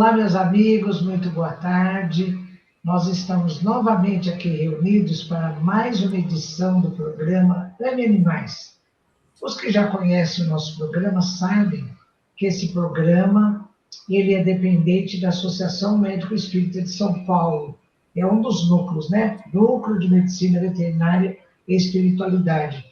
Olá, meus amigos, muito boa tarde. Nós estamos novamente aqui reunidos para mais uma edição do programa Ame Animais. Os que já conhecem o nosso programa sabem que esse programa ele é dependente da Associação Médico Espírita de São Paulo. É um dos núcleos, né? Núcleo de Medicina Veterinária e Espiritualidade.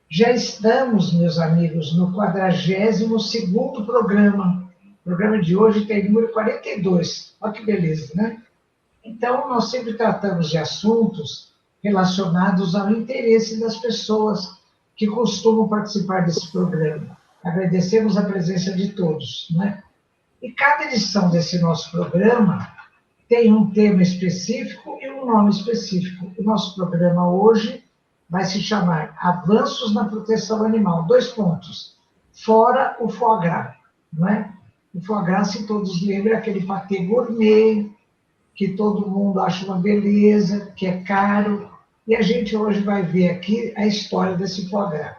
Já estamos, meus amigos, no 42º programa. O programa de hoje tem número 42. Olha que beleza, né? Então, nós sempre tratamos de assuntos relacionados ao interesse das pessoas que costumam participar desse programa. Agradecemos a presença de todos, né? E cada edição desse nosso programa tem um tema específico e um nome específico. O nosso programa hoje vai se chamar Avanços na Proteção Animal. 2 pontos. Fora o foie gras, não é? O foie gras, se todos lembram, é aquele patê gourmet, que todo mundo acha uma beleza, que é caro. E a gente hoje vai ver aqui a história desse foie gras.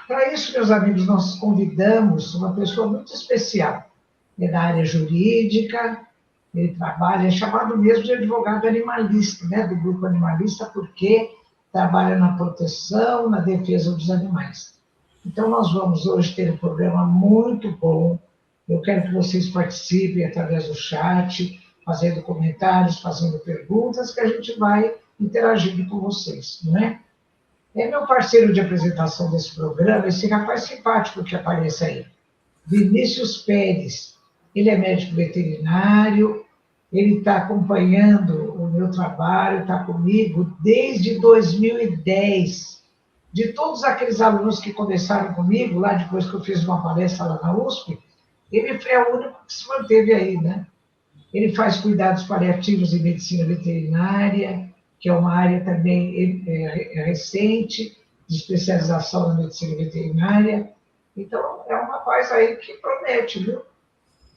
Para isso, meus amigos, nós convidamos uma pessoa muito especial. É da área jurídica, ele trabalha, é chamado mesmo de advogado animalista, né, do grupo animalista, porque trabalha na proteção, na defesa dos animais. Então, nós vamos hoje ter um programa muito bom. Eu quero que vocês participem através do chat, fazendo comentários, fazendo perguntas, que a gente vai interagindo com vocês, não é? É meu parceiro de apresentação desse programa, esse rapaz simpático que aparece aí, Vinícius Pérez. Ele é médico veterinário, ele está acompanhando o meu trabalho, está comigo desde 2010. De todos aqueles alunos que começaram comigo, lá depois que eu fiz uma palestra lá na USP, ele é o único que se manteve aí, né? Ele faz cuidados paliativos em medicina veterinária, que é uma área também recente, de especialização na medicina veterinária. Então, é um rapaz aí que promete, viu?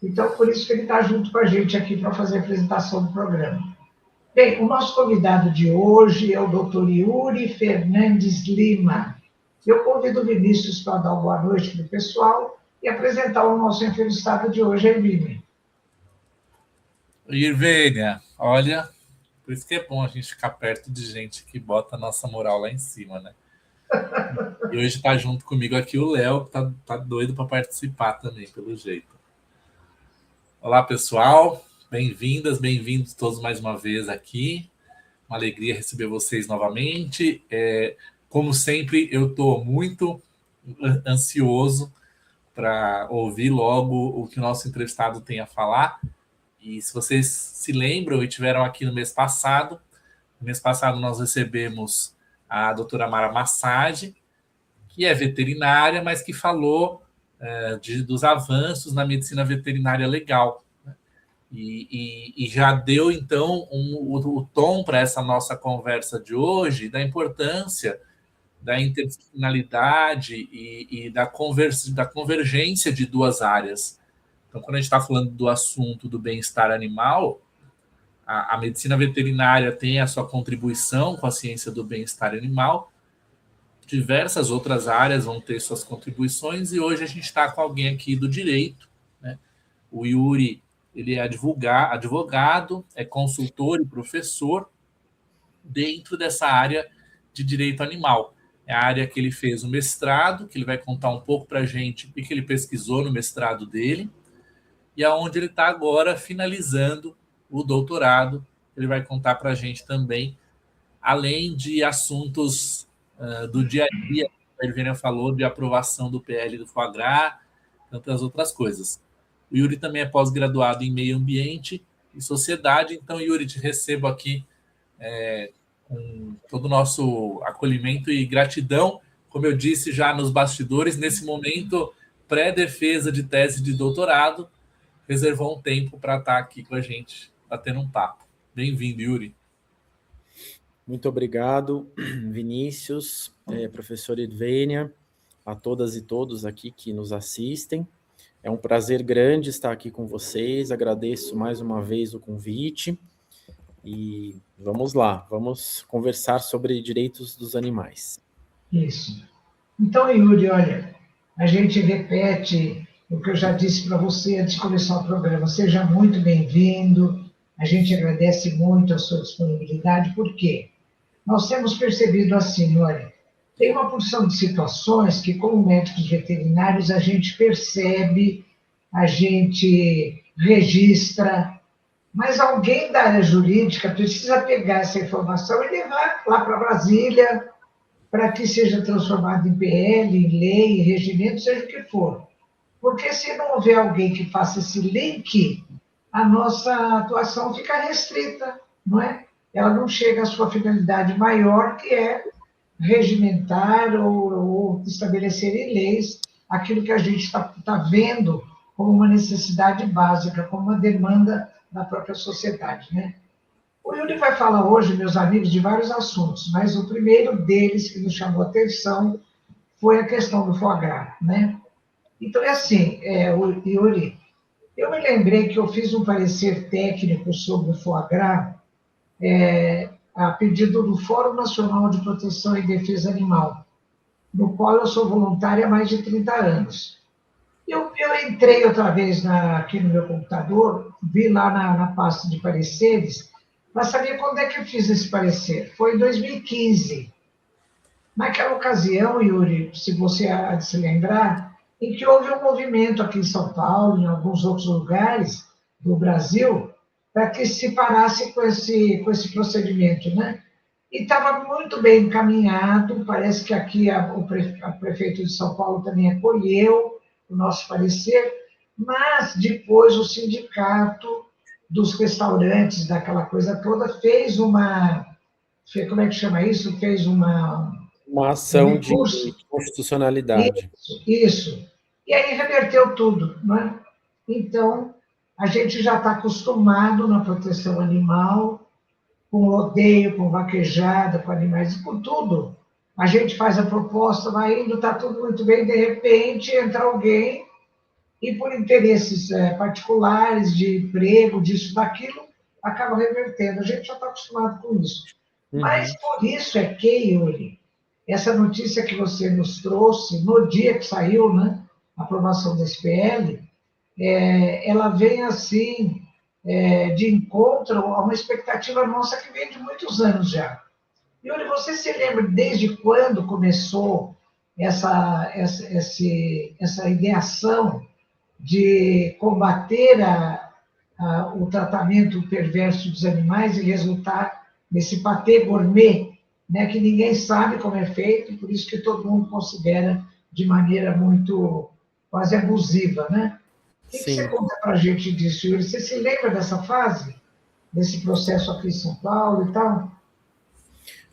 Então, por isso que ele está junto com a gente aqui para fazer a apresentação do programa. Bem, o nosso convidado de hoje é o Dr. Yuri Fernandes Lima. Eu convido o Vinícius para dar uma boa noite para o pessoal e apresentar o nosso entrevistado de hoje, Hermínio. Irvênia, olha, por isso que é bom a gente ficar perto de gente que bota a nossa moral lá em cima, né? E hoje está junto comigo aqui o Léo, que tá doido para participar também, pelo jeito. Olá, pessoal. Bem-vindas, bem-vindos todos mais uma vez aqui. Uma alegria receber vocês novamente. Como sempre, eu estou muito ansioso para ouvir logo o que o nosso entrevistado tem a falar. E se vocês se lembram e tiveram aqui no mês passado nós recebemos a doutora Mara Massad, que é veterinária, mas que falou dos avanços na medicina veterinária legal. Né? E já deu, então, o tom para essa nossa conversa de hoje, da importância da interdisciplinaridade e da convergência de 2 áreas. Então, quando a gente está falando do assunto do bem-estar animal, a medicina veterinária tem a sua contribuição com a ciência do bem-estar animal, diversas outras áreas vão ter suas contribuições, e hoje a gente está com alguém aqui do direito, né? O Yuri, ele é advogado, é consultor e professor dentro dessa área de direito animal. É a área que ele fez o mestrado, que ele vai contar um pouco para a gente o que ele pesquisou no mestrado dele, e aonde ele está agora finalizando o doutorado. Ele vai contar para a gente também, além de assuntos do dia a dia, a Irvênia falou de aprovação do PL do foie gras, tantas outras coisas. O Yuri também é pós-graduado em meio ambiente e sociedade. Então, Yuri, te recebo aqui com todo o nosso acolhimento e gratidão. Como eu disse já nos bastidores, nesse momento pré-defesa de tese de doutorado, reservou um tempo para estar aqui com a gente, batendo um papo. Bem-vindo, Yuri. Muito obrigado, Vinícius, professor Irvênia, a todas e todos aqui que nos assistem. É um prazer grande estar aqui com vocês, agradeço mais uma vez o convite e vamos lá, vamos conversar sobre direitos dos animais. Isso. Então, Yuri, olha, a gente repete o que eu já disse para você antes de começar o programa. Seja muito bem-vindo. A gente agradece muito a sua disponibilidade. Por quê? Nós temos percebido assim, olha, tem uma porção de situações que, como médicos veterinários, a gente percebe, a gente registra, mas alguém da área jurídica precisa pegar essa informação e levar lá para Brasília, para que seja transformado em PL, em lei, em regimento, seja o que for. Porque se não houver alguém que faça esse link, a nossa atuação fica restrita, não é? Ela não chega à sua finalidade maior, que é regimentar ou estabelecer em leis aquilo que a gente está vendo como uma necessidade básica, como uma demanda da própria sociedade, né? O Yuri vai falar hoje, meus amigos, de vários assuntos, mas o primeiro deles que nos chamou a atenção foi a questão do foie gras, né? Então, é assim, Yuri, eu me lembrei que eu fiz um parecer técnico sobre o foie gras a pedido do Fórum Nacional de Proteção e Defesa Animal, no qual eu sou voluntária há mais de 30 anos. Eu entrei outra vez aqui no meu computador, vi lá na pasta de pareceres, para saber quando é que eu fiz esse parecer. Foi em 2015. Naquela ocasião, Yuri, se você há de se lembrar, em que houve um movimento aqui em São Paulo, em alguns outros lugares do Brasil, para que se parasse com esse procedimento, né? E estava muito bem encaminhado, parece que aqui a prefeito de São Paulo também acolheu o nosso parecer, mas depois o sindicato dos restaurantes, daquela coisa toda, como é que chama isso? Fez Uma um ação de recurso. constitucionalidade. Isso. E aí reverteu tudo, não é? Então, a gente já está acostumado na proteção animal, com rodeio, com vaquejada, com animais, com tudo. A gente faz a proposta, vai indo, está tudo muito bem, de repente entra alguém e por interesses particulares, de emprego, disso, daquilo, acaba revertendo. A gente já está acostumado com isso. Mas por isso é que, Yuri, essa notícia que você nos trouxe, no dia que saiu, né, a aprovação desse PL, ela vem assim, de encontro a uma expectativa nossa que vem de muitos anos já. Yuri, você se lembra desde quando começou essa ideação de combater o tratamento perverso dos animais e resultar nesse patê gourmet, né, que ninguém sabe como é feito, por isso que todo mundo considera de maneira muito quase abusiva, né? O que você conta para a gente disso, Yuri? Você se lembra dessa fase, desse processo aqui em São Paulo e tal?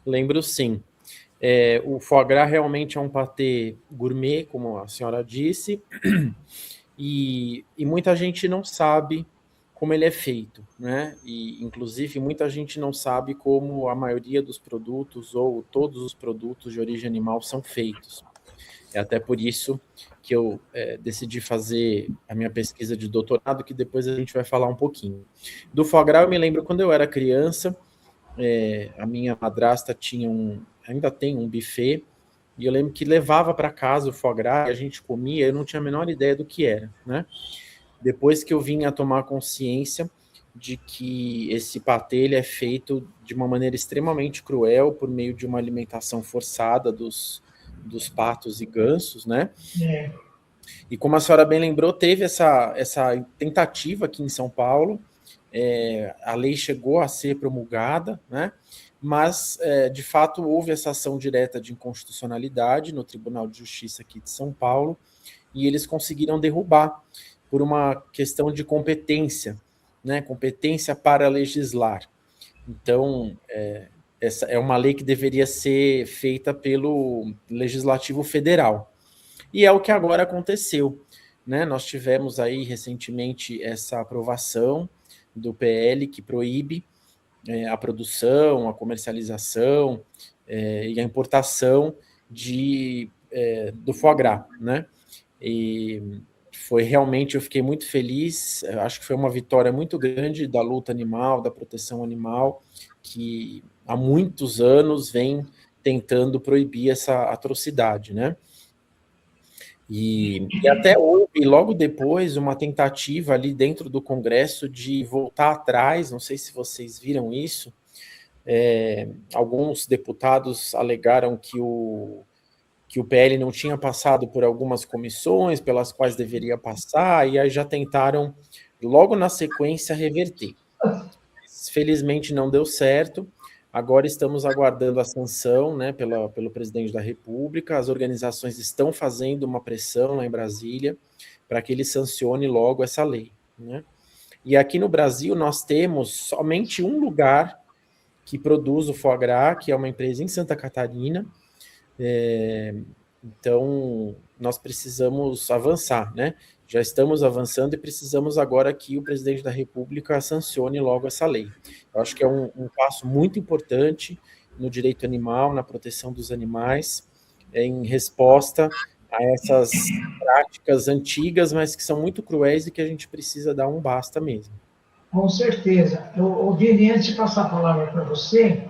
Lembro, sim. O foie gras realmente é um patê gourmet, como a senhora disse, e muita gente não sabe como ele é feito, né? E, inclusive, muita gente não sabe como a maioria dos produtos ou todos os produtos de origem animal são feitos. É até por isso que eu decidi fazer a minha pesquisa de doutorado, que depois a gente vai falar um pouquinho. Do foie gras, eu me lembro quando eu era criança, a minha madrasta ainda tem um buffet, e eu lembro que levava para casa o foie gras, e a gente comia, eu não tinha a menor ideia do que era, né? Depois que eu vim a tomar consciência de que esse patê ele é feito de uma maneira extremamente cruel, por meio de uma alimentação forçada dos patos e gansos, né? E como a senhora bem lembrou, teve essa tentativa aqui em São Paulo, a lei chegou a ser promulgada, né? Mas, de fato, houve essa ação direta de inconstitucionalidade no Tribunal de Justiça aqui de São Paulo, e eles conseguiram derrubar por uma questão de competência, né? Competência para legislar. Então, essa é uma lei que deveria ser feita pelo Legislativo Federal. E é o que agora aconteceu, né? Nós tivemos aí recentemente essa aprovação do PL que proíbe a produção, a comercialização e a importação do foie gras, né? E foi realmente, eu fiquei muito feliz, acho que foi uma vitória muito grande da luta animal, da proteção animal, que há muitos anos vem tentando proibir essa atrocidade, né? E até houve, logo depois, uma tentativa ali dentro do Congresso de voltar atrás, não sei se vocês viram isso, alguns deputados alegaram que o PL não tinha passado por algumas comissões pelas quais deveria passar, e aí já tentaram, logo na sequência, reverter. Felizmente não deu certo. Agora estamos aguardando a sanção, né, pelo presidente da República. As organizações estão fazendo uma pressão lá em Brasília para que ele sancione logo essa lei, né? E aqui no Brasil nós temos somente um lugar que produz o foie gras, que é uma empresa em Santa Catarina. Então nós precisamos avançar, né? Já estamos avançando e precisamos agora que o presidente da República sancione logo essa lei. Eu acho que é um passo muito importante no direito animal, na proteção dos animais, em resposta a essas práticas antigas, mas que são muito cruéis e que a gente precisa dar um basta mesmo. Com certeza. Vini, antes de passar a palavra para você,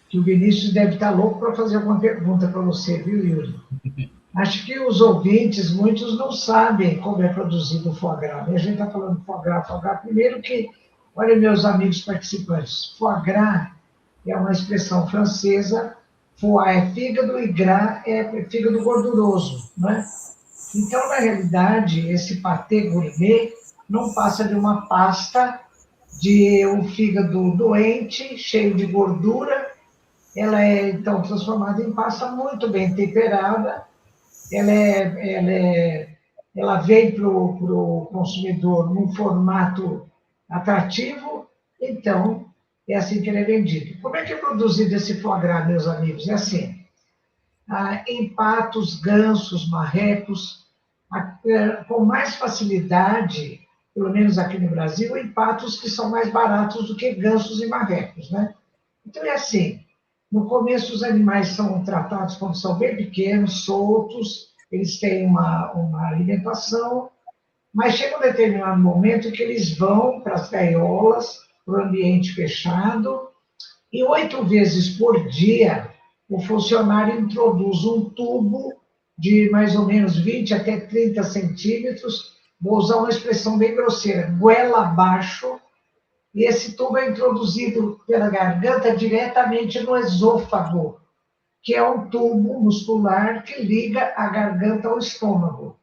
que o Vinícius deve estar louco para fazer alguma pergunta para você, viu, Yuri? Acho que os ouvintes, muitos não sabem como é produzido o foie gras. A gente está falando foie gras. Primeiro que, olha, meus amigos participantes, foie gras é uma expressão francesa, foie é fígado e gras é fígado gorduroso, né? Então, na realidade, esse patê gourmet não passa de uma pasta de um fígado doente, cheio de gordura. Ela é, então, transformada em pasta muito bem temperada. Ela vem para o consumidor num formato atrativo, então é assim que ele é vendido. Como é que é produzido esse foie gras, meus amigos? É assim, em patos, gansos, marrecos, com mais facilidade, pelo menos aqui no Brasil, em patos que são mais baratos do que gansos e marrecos, né? Então é assim, no começo, os animais são tratados quando são bem pequenos, soltos, eles têm uma alimentação, mas chega um determinado momento que eles vão para as gaiolas, para o ambiente fechado, e 8 vezes por dia, o funcionário introduz um tubo de mais ou menos 20 até 30 centímetros, vou usar uma expressão bem grosseira, goela abaixo, e esse tubo é introduzido pela garganta diretamente no esôfago, que é um tubo muscular que liga a garganta ao estômago.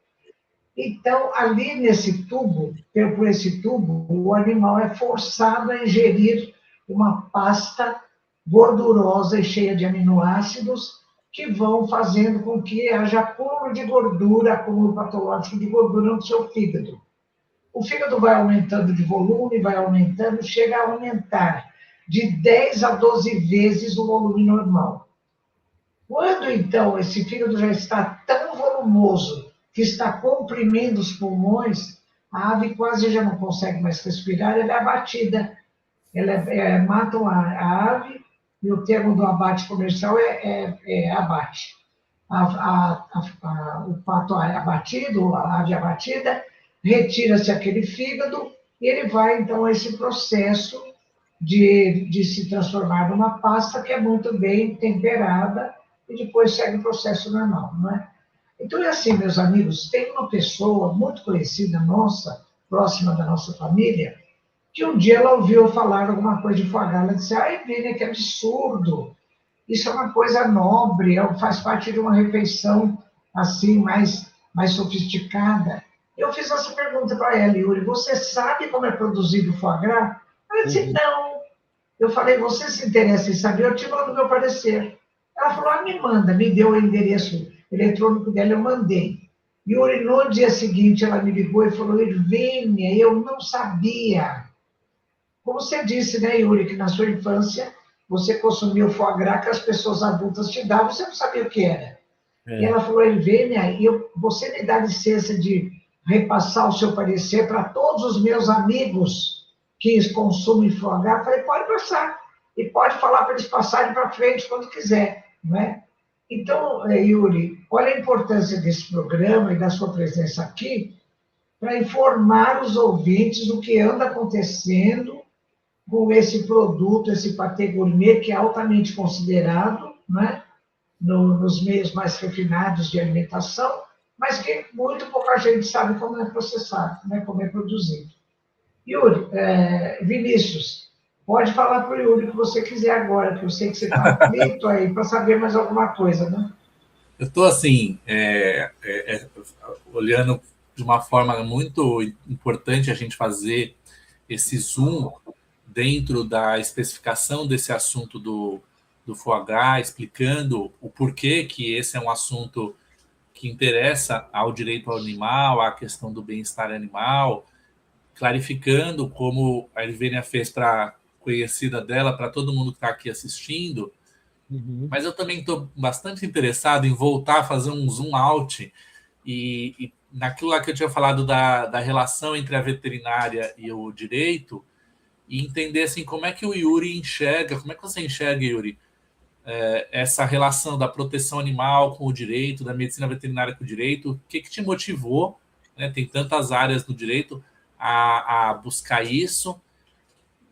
Então, ali nesse tubo, por esse tubo, o animal é forçado a ingerir uma pasta gordurosa e cheia de aminoácidos que vão fazendo com que haja acúmulo de gordura, acúmulo patológico de gordura no seu fígado. O fígado vai aumentando de volume, vai aumentando, chega a aumentar de 10 a 12 vezes o volume normal. Quando, então, esse fígado já está tão volumoso que está comprimindo os pulmões, a ave quase já não consegue mais respirar, ela é abatida. Matam a ave, e o termo do abate comercial é abate. O pato é abatido, a ave abatida, retira-se aquele fígado e ele vai, então, a esse processo de se transformar numa pasta que é muito bem temperada e depois segue o processo normal, não é? Então, é assim, meus amigos, tem uma pessoa muito conhecida nossa, próxima da nossa família, que um dia ela ouviu falar alguma coisa de foie gras, ela disse, ai, Vini, que absurdo, isso é uma coisa nobre, faz parte de uma refeição, assim, mais sofisticada. Eu fiz essa pergunta para ela, Yuri, você sabe como é produzido o foie gras? Ela disse, não. Eu falei, você se interessa em saber? Eu te mando meu parecer. Ela falou, me manda, me deu o endereço eletrônico dela, eu mandei. Yuri, no dia seguinte, ela me ligou e falou, Irvênia, eu não sabia. Como você disse, né, Yuri, que na sua infância você consumiu foie gras que as pessoas adultas te davam, você não sabia o que era. E ela falou, Irvênia, você me dá licença de repassar o seu parecer para todos os meus amigos que consumem foie gras? Eu falei, pode passar. E pode falar para eles passarem para frente quando quiser, não é? Então, Yuri, olha a importância desse programa e da sua presença aqui para informar os ouvintes do que anda acontecendo com esse produto, esse patê gourmet, que é altamente considerado, não é? Nos meios mais refinados de alimentação, mas que muito pouca gente sabe como é processado, né, como é produzido. Yuri, Vinícius, pode falar para o Yuri o que você quiser agora, que eu sei que você está aflito aí para saber mais alguma coisa, né? Eu estou assim, olhando de uma forma muito importante a gente fazer esse zoom dentro da especificação desse assunto do foie gras, explicando o porquê que esse é um assunto que interessa ao direito ao animal, à questão do bem-estar animal, clarificando como a Elvênia fez para conhecida dela, para todo mundo que está aqui assistindo. Mas eu também estou bastante interessado em voltar a fazer um zoom out e naquilo lá que eu tinha falado da relação entre a veterinária e o direito, e entender assim, como é que o Yuri enxerga, como é que você enxerga, Yuri, essa relação da proteção animal com o direito, da medicina veterinária com o direito, o que te motivou, né, tem tantas áreas no direito, a buscar isso,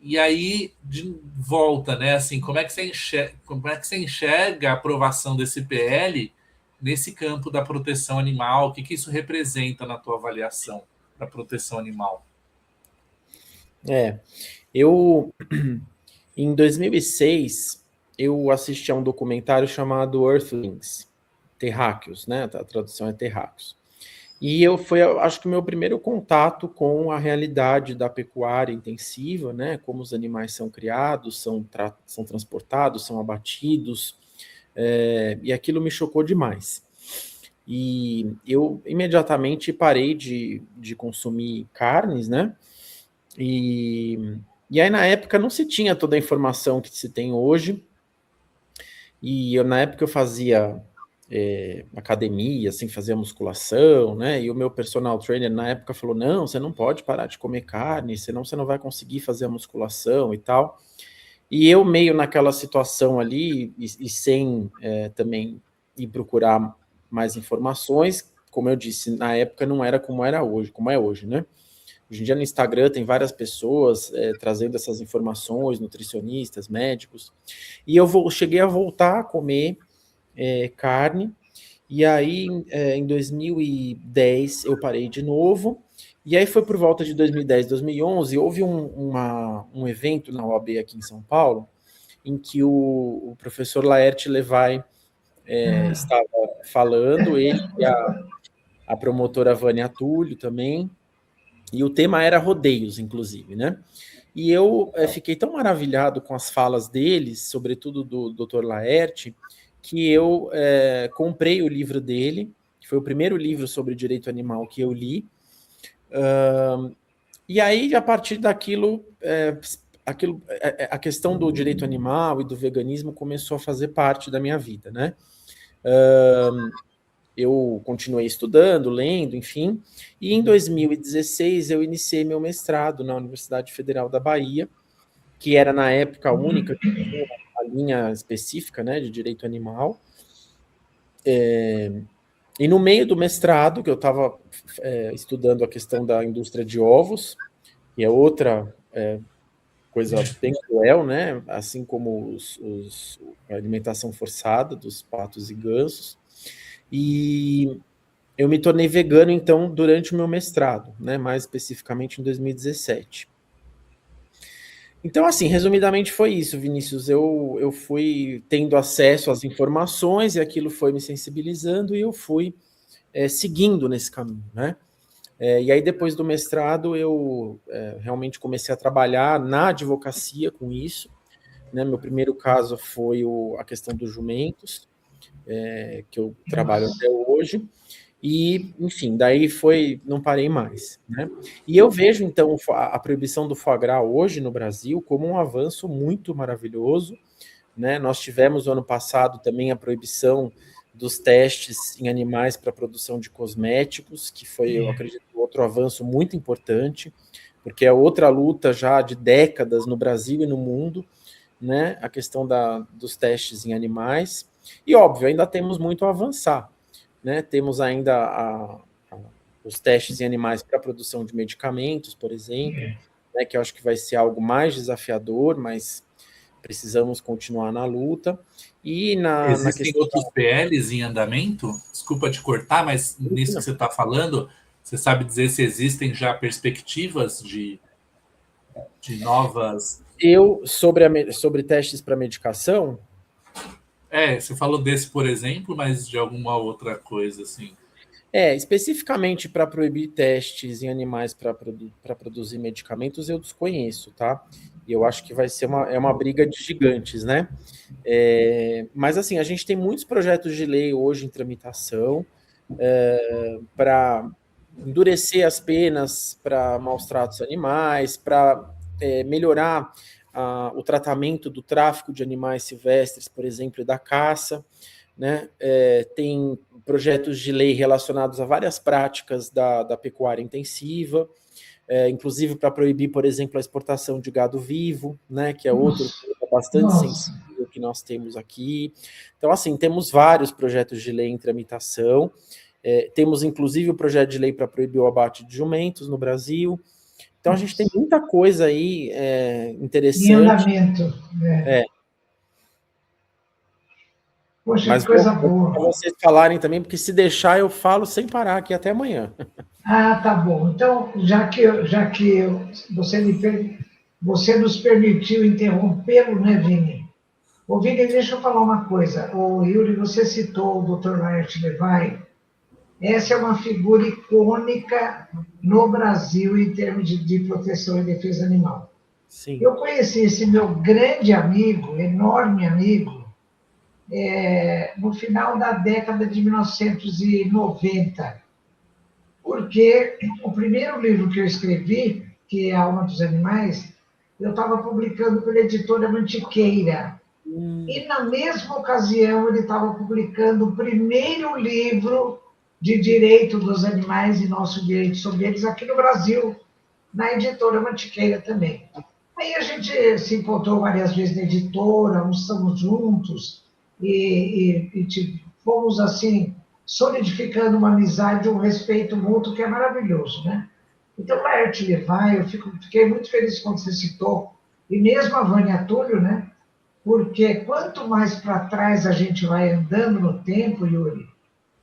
e aí, de volta, né, assim, como é que você enxerga a aprovação desse PL nesse campo da proteção animal, o que isso representa na tua avaliação para a proteção animal? Eu, em 2006, eu assisti a um documentário chamado Earthlings, Terráqueos, né? A tradução é Terráqueos. E acho que o meu primeiro contato com a realidade da pecuária intensiva, né? Como os animais são criados, são transportados, são abatidos, e aquilo me chocou demais. E eu imediatamente parei de consumir carnes, né? E aí, na época, não se tinha toda a informação que se tem hoje. E na época eu fazia academia, assim, fazia musculação, né? E o meu personal trainer na época falou: não, você não pode parar de comer carne, senão você não vai conseguir fazer a musculação e tal. E eu meio naquela situação ali, e sem também ir procurar mais informações, como eu disse, na época não era como é hoje, né? Hoje em dia no Instagram tem várias pessoas trazendo essas informações, nutricionistas, médicos, e eu cheguei a voltar a comer carne, e aí em 2010 eu parei de novo, e aí foi por volta de 2010, 2011, houve um evento na OAB aqui em São Paulo, em que o professor Laerte Levay estava falando, ele e a promotora Vânia Túlio também, e o tema era rodeios, inclusive, né? E eu fiquei tão maravilhado com as falas deles, sobretudo do Dr. Laerte, que eu comprei o livro dele, que foi o primeiro livro sobre direito animal que eu li. E aí, a partir daquilo, a questão do direito animal e do veganismo começou a fazer parte da minha vida, né? Eu continuei estudando, lendo, enfim, e em 2016 eu iniciei meu mestrado na Universidade Federal da Bahia, que era na época a única que tinha uma linha específica, né, de direito animal. E no meio do mestrado, que eu estava estudando a questão da indústria de ovos, que é outra coisa bem cruel, né, assim como a alimentação forçada dos patos e gansos, e eu me tornei vegano, então, durante o meu mestrado, né, mais especificamente em 2017. Então, assim, resumidamente foi isso, Vinícius. Eu fui tendo acesso às informações e aquilo foi me sensibilizando e eu fui seguindo nesse caminho, né? E aí, depois do mestrado, eu realmente comecei a trabalhar na advocacia com isso, né? Meu primeiro caso foi a questão dos jumentos, que eu trabalho até hoje. E, enfim, daí não parei mais, né? E eu vejo, então, a proibição do foie gras hoje no Brasil como um avanço muito maravilhoso, né? Nós tivemos, no ano passado, também a proibição dos testes em animais para a produção de cosméticos, que foi, eu acredito, outro avanço muito importante, porque é outra luta já de décadas no Brasil e no mundo, né? A questão dos testes em animais. E, óbvio, ainda temos muito a avançar, né? Temos ainda os testes em animais para a produção de medicamentos, por exemplo, né, que eu acho que vai ser algo mais desafiador, mas precisamos continuar na luta. E na Existem questão outros PLs em andamento? Desculpa te cortar, mas nisso que você está falando, você sabe dizer se existem já perspectivas de novas... sobre testes para medicação, Você falou desse, por exemplo, mas de alguma outra coisa, assim. especificamente para proibir testes em animais para produzir medicamentos, eu desconheço, tá? E eu acho que vai ser uma briga de gigantes, né? Mas, assim, a gente tem muitos projetos de lei hoje em tramitação para endurecer as penas para maus tratos animais, para melhorar o tratamento do tráfico de animais silvestres, por exemplo, e da caça, né? Tem projetos de lei relacionados a várias práticas da pecuária intensiva, inclusive para proibir, por exemplo, a exportação de gado vivo, né? Que é outro tema bastante sensível que nós temos aqui. Então, assim, temos vários projetos de lei em tramitação. Temos, inclusive, o projeto de lei para proibir o abate de jumentos no Brasil. Então, a gente tem muita coisa aí interessante. Em andamento. Poxa, Mas que coisa vou boa. para vocês falarem também, porque se deixar, eu falo sem parar aqui até amanhã. Ah, tá bom. Então, você nos permitiu interrompê-lo, né, Vini? Ô, Vini, deixa eu falar uma coisa. O Yuri, você citou o Dr. Laerte Levay. Essa é uma figura icônica no Brasil em termos de proteção e defesa animal. Sim. Eu conheci esse meu grande amigo, enorme amigo, no final da década de 1990, porque o primeiro livro que eu escrevi, que é A Alma dos Animais, eu estava publicando pela editora Mantiqueira. E, na mesma ocasião, ele estava publicando o primeiro livro de direito dos animais e nosso direito sobre eles aqui no Brasil, na editora Mantiqueira também. Aí a gente se encontrou várias vezes na editora, almoçamos juntos e fomos, assim, solidificando uma amizade, um respeito mútuo que é maravilhoso, né? Então, Laerte Levay, eu fiquei muito feliz quando você citou, e mesmo a Vânia Túlio, né? Porque quanto mais para trás a gente vai andando no tempo, Yuri,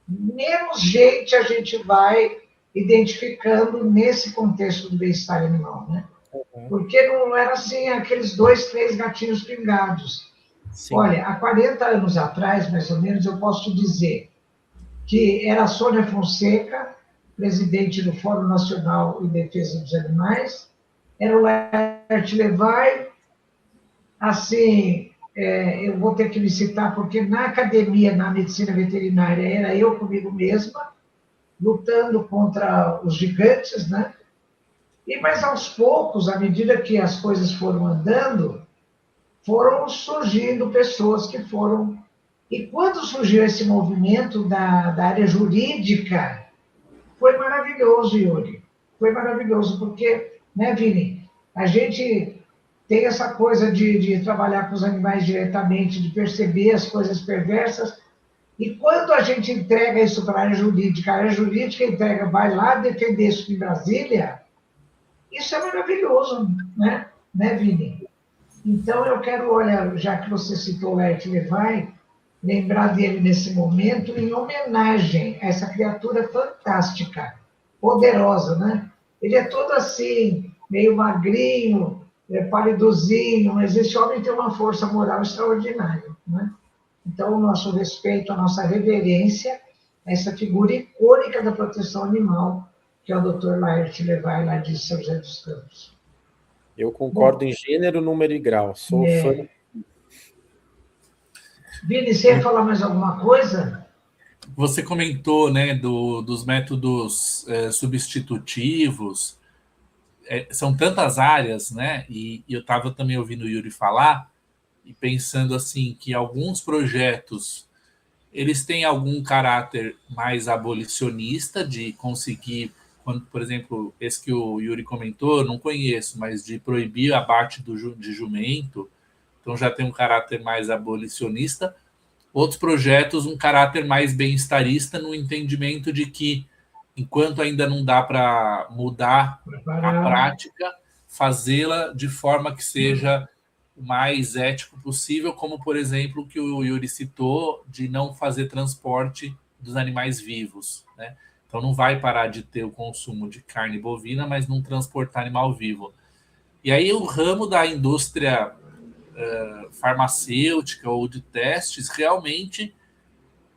menos gente a gente vai identificando nesse contexto do bem-estar animal, né? Porque não era assim aqueles 2, 3 gatinhos pingados. Sim. Olha, há 40 anos atrás, mais ou menos, eu posso dizer que era a Sônia Fonseca, presidente do Fórum Nacional em Defesa dos Animais, era o Laerte Levay, assim, eu vou ter que me citar, porque na academia, na medicina veterinária, era eu comigo mesma, lutando contra os gigantes, né? Mas aos poucos, à medida que as coisas foram andando, foram surgindo pessoas que foram... E quando surgiu esse movimento da área jurídica, foi maravilhoso, Yuri. Foi maravilhoso, porque, né, Vini, a gente tem essa coisa de trabalhar com os animais diretamente, de perceber as coisas perversas, e quando a gente entrega isso para a área jurídica entrega, vai lá defender isso em Brasília, isso é maravilhoso, né, Vini? Então, eu quero, olha, já que você citou o Laerte Levay, lembrar dele nesse momento em homenagem a essa criatura fantástica, poderosa, né? Ele é todo assim, meio magrinho, palidozinho, mas esse homem tem uma força moral extraordinária, né? Então, o nosso respeito, a nossa reverência a essa figura icônica da proteção animal, que é o Dr. Laerte Levay, lá de São José dos Campos. Eu concordo em gênero, número e grau. Sou fã. Vini, você ia falar mais alguma coisa? Você comentou, né, dos métodos substitutivos. São tantas áreas, né? E eu estava também ouvindo o Yuri falar e pensando assim que alguns projetos eles têm algum caráter mais abolicionista de conseguir, quando, por exemplo, esse que o Yuri comentou, não conheço, mas de proibir abate de jumento, então já tem um caráter mais abolicionista. Outros projetos, um caráter mais bem-estarista, no entendimento de que, enquanto ainda não dá para mudar a prática, fazê-la de forma que seja mais ético possível, como, por exemplo, o que o Yuri citou, de não fazer transporte dos animais vivos, né? Então não vai parar de ter o consumo de carne bovina, mas não transportar animal vivo. E aí o ramo da indústria farmacêutica ou de testes, realmente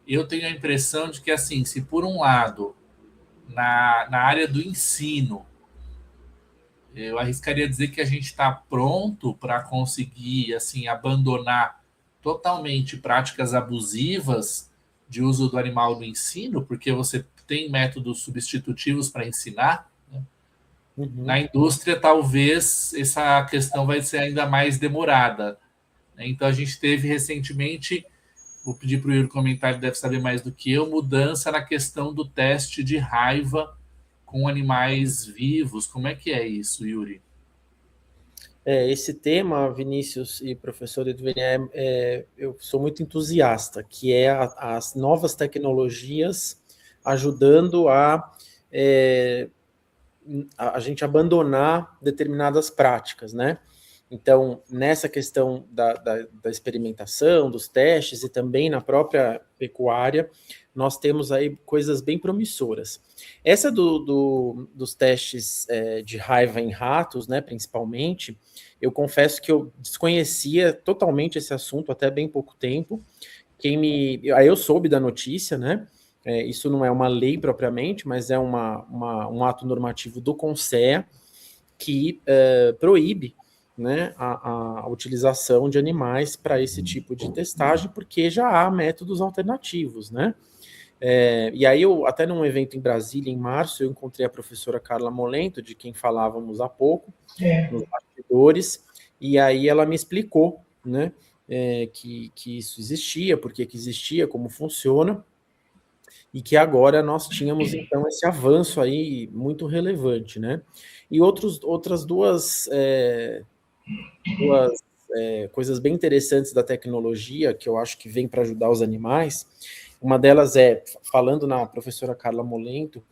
eu tenho a impressão de que, assim, se por um lado, na área do ensino, eu arriscaria dizer que a gente está pronto para conseguir, assim, abandonar totalmente práticas abusivas de uso do animal no ensino, porque você tem métodos substitutivos para ensinar. Né? Uhum. Na indústria, talvez essa questão vai ser ainda mais demorada. Né? Então, a gente teve recentemente, vou pedir para o Yuri comentar, ele deve saber mais do que eu, mudança na questão do teste de raiva com animais vivos. Como é que é isso, Yuri? Esse tema, Vinícius e professor Edvenia, eu sou muito entusiasta, que é as novas tecnologias ajudando a gente abandonar determinadas práticas, né? Então, nessa questão da experimentação, dos testes e também na própria pecuária, nós temos aí coisas bem promissoras. Essa dos testes de raiva em ratos, né, principalmente, eu confesso que eu desconhecia totalmente esse assunto até bem pouco tempo. Aí eu soube da notícia, né? Isso não é uma lei propriamente, mas é um ato normativo do CONSEA que proíbe, né, a utilização de animais para esse tipo de testagem, porque já há métodos alternativos, né? E aí até num evento em Brasília, em março, eu encontrei a professora Carla Molento, de quem falávamos há pouco, nos bastidores, e aí ela me explicou, né, que isso existia, por que existia, como funciona, e que agora nós tínhamos, então, esse avanço aí muito relevante, né? E outras duas coisas bem interessantes da tecnologia, que eu acho que vem para ajudar os animais, uma delas falando na professora Carla Molento,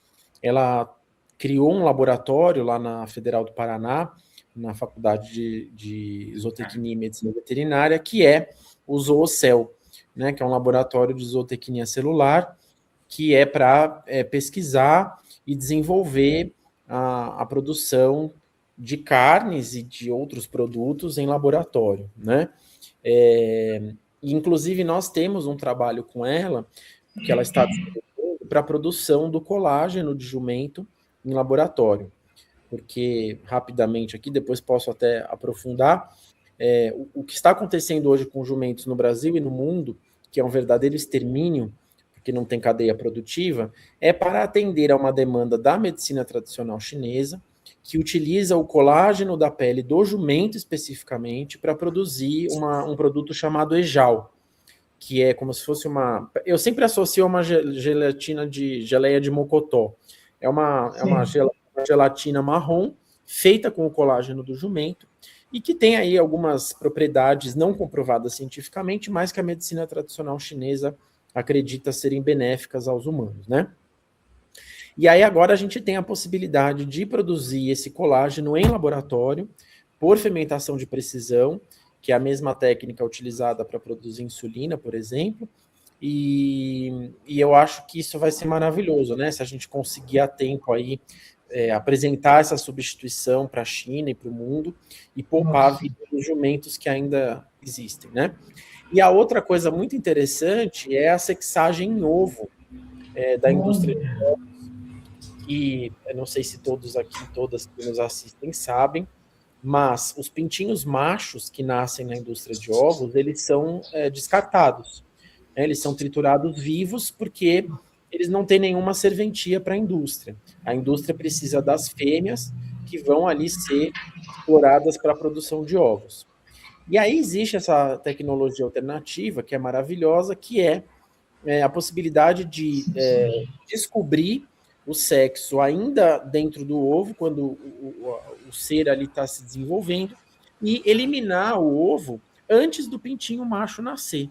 ela criou um laboratório lá na Federal do Paraná, na Faculdade de Zootecnia e Medicina Veterinária, que é o Zoocel, né, que é um laboratório de zootecnia celular, que é para pesquisar e desenvolver a produção de carnes e de outros produtos em laboratório, né? Inclusive, nós temos um trabalho com ela, que ela está desenvolvendo para a produção do colágeno de jumento em laboratório. Porque, rapidamente aqui, depois posso até aprofundar, o que está acontecendo hoje com jumentos no Brasil e no mundo, que é um verdadeiro extermínio, porque não tem cadeia produtiva, é para atender a uma demanda da medicina tradicional chinesa, que utiliza o colágeno da pele do jumento especificamente para produzir um produto chamado ejal, que é como se fosse uma... Eu sempre associo a uma gelatina de geleia de mocotó. É uma gelatina marrom feita com o colágeno do jumento e que tem aí algumas propriedades não comprovadas cientificamente, mas que a medicina tradicional chinesa acredita serem benéficas aos humanos, né? E aí agora a gente tem a possibilidade de produzir esse colágeno em laboratório por fermentação de precisão, que é a mesma técnica utilizada para produzir insulina, por exemplo, e eu acho que isso vai ser maravilhoso, né? Se a gente conseguir a tempo aí apresentar essa substituição para a China e para o mundo e poupar a vida dos jumentos que ainda existem, né? E a outra coisa muito interessante é a sexagem em ovo da indústria de ovos, que eu não sei se todas que nos assistem sabem, mas os pintinhos machos que nascem na indústria de ovos, eles são descartados. Eles são triturados vivos porque eles não têm nenhuma serventia para a indústria. A indústria precisa das fêmeas que vão ali ser exploradas para a produção de ovos. E aí existe essa tecnologia alternativa, que é maravilhosa, que é a possibilidade de descobrir o sexo ainda dentro do ovo, quando o ser ali está se desenvolvendo, e eliminar o ovo antes do pintinho macho nascer.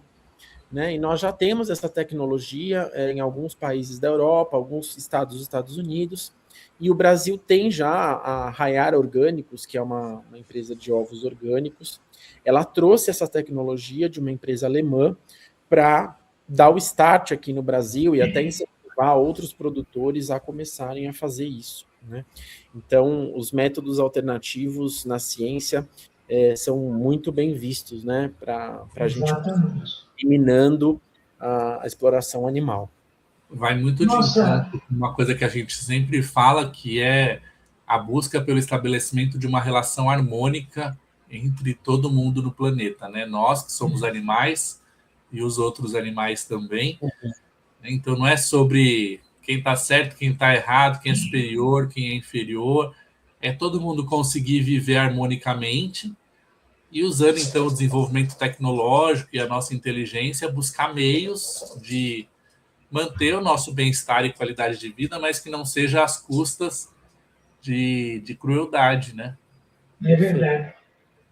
né? E nós já temos essa tecnologia em alguns países da Europa, alguns estados dos Estados Unidos, e o Brasil tem já a Rayara Orgânicos, que é uma empresa de ovos orgânicos. Ela trouxe essa tecnologia de uma empresa alemã para dar o start aqui no Brasil e até incentivar outros produtores a começarem a fazer isso, né? Então, os métodos alternativos na ciência são muito bem vistos, né? Para a gente eliminando a exploração animal. Vai muito de encontro com uma coisa que a gente sempre fala, que é a busca pelo estabelecimento de uma relação harmônica entre todo mundo no planeta, né? Nós que somos animais e os outros animais também. Então não é sobre quem está certo, quem está errado, quem é superior, quem é inferior. É todo mundo conseguir viver harmonicamente e usando então o desenvolvimento tecnológico e a nossa inteligência, buscar meios de manter o nosso bem-estar e qualidade de vida, mas que não seja às custas de crueldade, né? É verdade.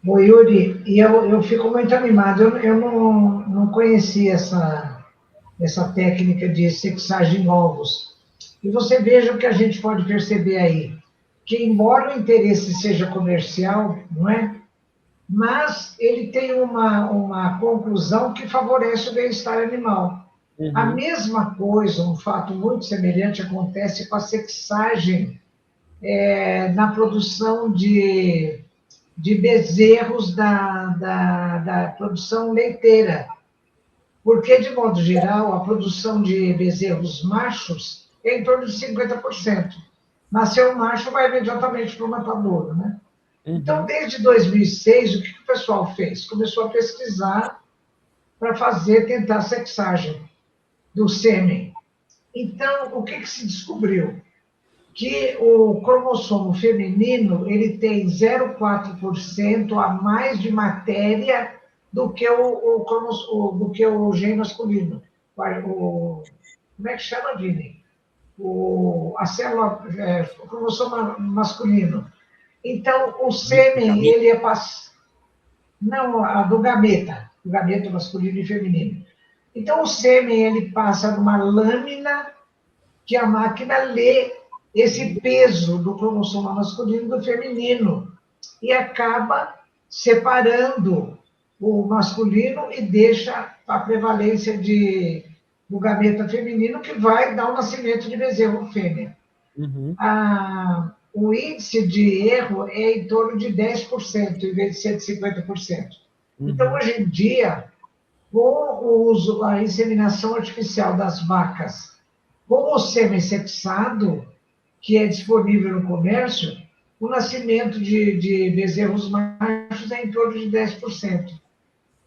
Ô, Yuri, e eu fico muito animado. Eu não conhecia essa técnica de sexagem em ovos. E você veja o que a gente pode perceber aí, que embora o interesse seja comercial, não é? Mas ele tem uma conclusão que favorece o bem-estar animal. A mesma coisa, um fato muito semelhante acontece com a sexagem na produção de bezerros da produção leiteira. Porque, de modo geral, a produção de bezerros machos é em torno de 50%. Nasceu um macho, vai imediatamente para o matadouro, né? Então, desde 2006, o que o pessoal fez? Começou a pesquisar para tentar sexagem do sêmen. Então, o que se descobriu? Que o cromossomo feminino ele tem 0,4% a mais de matéria do que do que o gene masculino. Como é que chama, Vini? A célula, o cromossomo masculino. Então, o sêmen, ele é não, a do gameta masculino e feminino. Então, o sêmen, ele passa numa lâmina que a máquina lê esse peso do cromossomo masculino e do feminino e acaba separando o masculino e deixa a prevalência do gameta feminino, que vai dar o nascimento de bezerro fêmea. O índice de erro é em torno de 10%, em vez de ser de 50%. Então, hoje em dia, com o uso, a inseminação artificial das vacas, com o sêmen sexado, que é disponível no comércio, o nascimento de bezerros machos é em torno de 10%.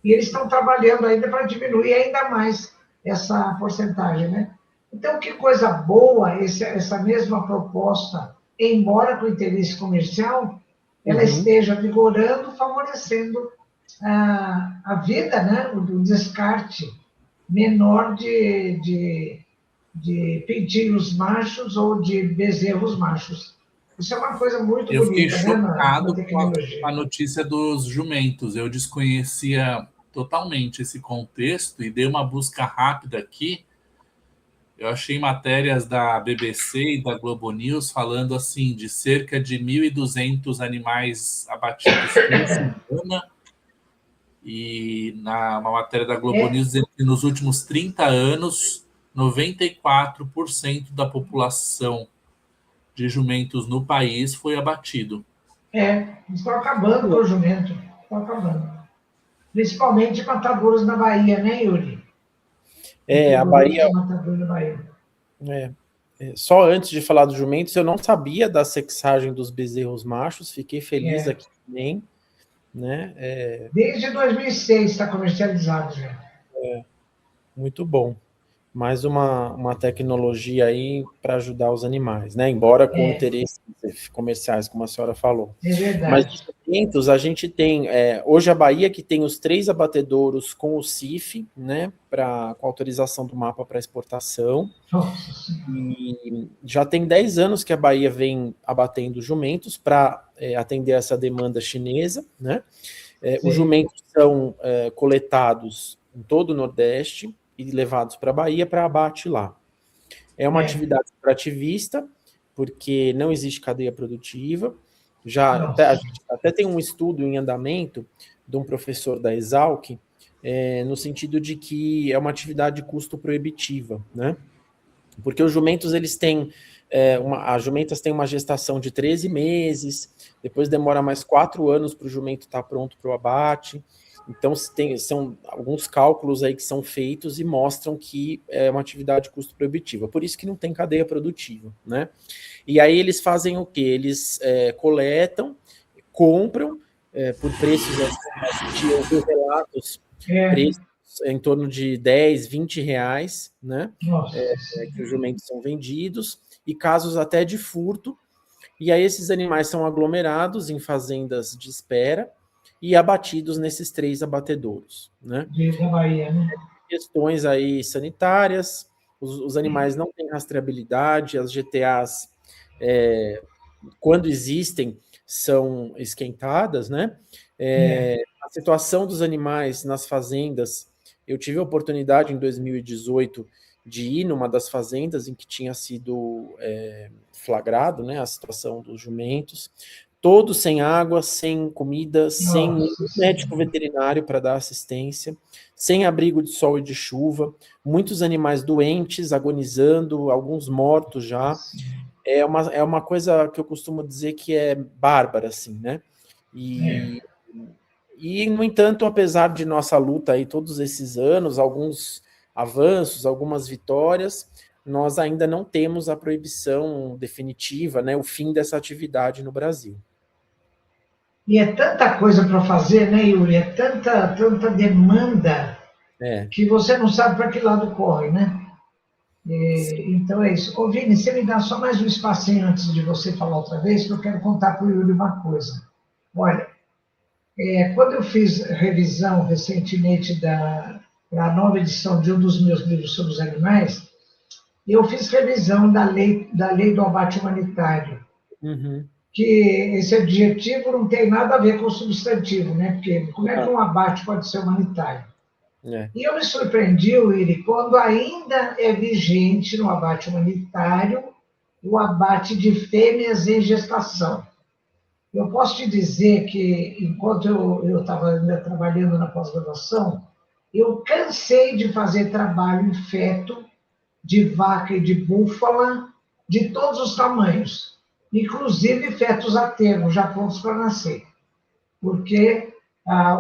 E eles estão trabalhando ainda para diminuir ainda mais essa porcentagem, né? Então, que coisa boa essa mesma proposta, embora com interesse comercial, ela esteja vigorando, favorecendo a vida, né? O descarte menor de pintinhos machos ou de bezerros machos. Isso é uma coisa muito bonita. Eu fiquei Na chocado tecnologia. com a notícia dos jumentos. Eu desconhecia totalmente esse contexto e dei uma busca rápida aqui. Eu achei matérias da BBC e da Globo News falando assim de cerca de 1.200 animais abatidos por semana. E uma matéria da Globo News dizendo que nos últimos 30 anos, 94% da população de jumentos no país foi abatido. Estão acabando com o jumento. Estão acabando. Principalmente matadouros na Bahia, né, Yuri? A Bahia... Matadouros na Bahia. Só antes de falar dos jumentos, eu não sabia da sexagem dos bezerros machos, fiquei feliz aqui também. Né? Desde 2006 está comercializado já. Muito bom. Mais uma tecnologia aí para ajudar os animais, né? Embora com interesses comerciais, como a senhora falou. É verdade. Mas de jumentos, a gente tem, hoje a Bahia que tem os 3 abatedouros com o CIF, né? Com autorização do mapa para exportação. Nossa. E já tem 10 anos que a Bahia vem abatendo jumentos para atender essa demanda chinesa, né? Os jumentos são coletados em todo o Nordeste e levados para a Bahia para abate lá. É uma atividade extrativista, porque não existe cadeia produtiva. A gente até tem um estudo em andamento de um professor da Exalc, no sentido de que é uma atividade de custo proibitiva, né? Porque os jumentos, eles têm, as jumentas têm uma gestação de 13 meses, depois demora mais 4 anos para o jumento estar pronto para o abate. Então, são alguns cálculos aí que são feitos e mostram que é uma atividade de custo proibitiva. Por isso que não tem cadeia produtiva, né? E aí eles fazem o quê? Eles coletam, compram por preços, de ouviu relatos, preços em torno de 10, 20 reais, né? Que os jumentos são vendidos, e casos até de furto. E aí esses animais são aglomerados em fazendas de espera e abatidos nesses 3 abatedouros, né? Da Bahia, né? Questões aí sanitárias, os animais não têm rastreabilidade, as GTAs, quando existem, são esquentadas, né? A situação dos animais nas fazendas, eu tive a oportunidade em 2018 de ir numa das fazendas em que tinha sido flagrado, né, a situação dos jumentos, todos sem água, sem comida, sem médico veterinário para dar assistência, sem abrigo de sol e de chuva, muitos animais doentes, agonizando, alguns mortos já. É uma coisa que eu costumo dizer que é bárbara, assim, né? E, no entanto, apesar de nossa luta aí todos esses anos, alguns avanços, algumas vitórias, nós ainda não temos a proibição definitiva, né? O fim dessa atividade no Brasil. E é tanta coisa para fazer, né, Yuri? É tanta demanda que você não sabe para que lado corre, né? Então é isso. Ô, Vini, você me dá só mais um espacinho antes de você falar outra vez, que eu quero contar para o Yuri uma coisa. Olha, quando eu fiz revisão recentemente da nova edição de um dos meus livros sobre os animais, eu fiz revisão da lei do abate humanitário. Que esse adjetivo não tem nada a ver com o substantivo, né? Porque como é que um abate pode ser humanitário? E eu me surpreendi, Willy, quando ainda é vigente no abate humanitário o abate de fêmeas em gestação. Eu posso te dizer que, enquanto eu estava ainda trabalhando na pós-graduação, eu cansei de fazer trabalho em feto de vaca e de búfala de todos os tamanhos, inclusive fetos a termo, já prontos para nascer, porque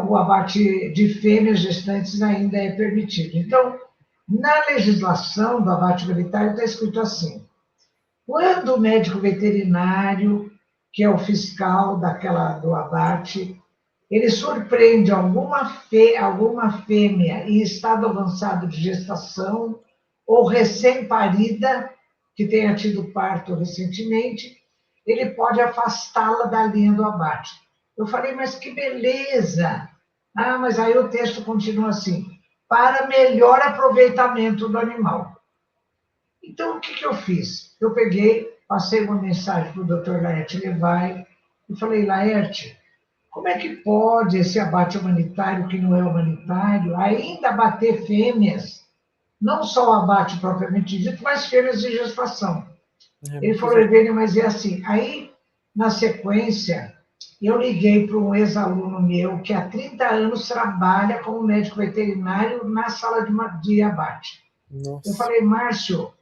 o abate de fêmeas gestantes ainda é permitido. Então, na legislação do abate humanitário está escrito assim: quando o médico veterinário, que é o fiscal do abate, ele surpreende alguma fêmea em estado avançado de gestação ou recém-parida, que tenha tido parto recentemente, ele pode afastá-la da linha do abate. Eu falei, mas que beleza! Mas aí o texto continua assim: para melhor aproveitamento do animal. Então, o que eu fiz? Eu peguei, passei uma mensagem para o Dr. Laerte Levay e falei, Laerte, como é que pode esse abate humanitário, que não é humanitário, ainda abater fêmeas? Não só o abate propriamente dito, mas fêmeas de gestação. Ele falou, Evênia, mas é assim. Aí, na sequência, eu liguei para um ex-aluno meu que há 30 anos trabalha como médico veterinário na sala de abate. Nossa. Eu falei, Márcio,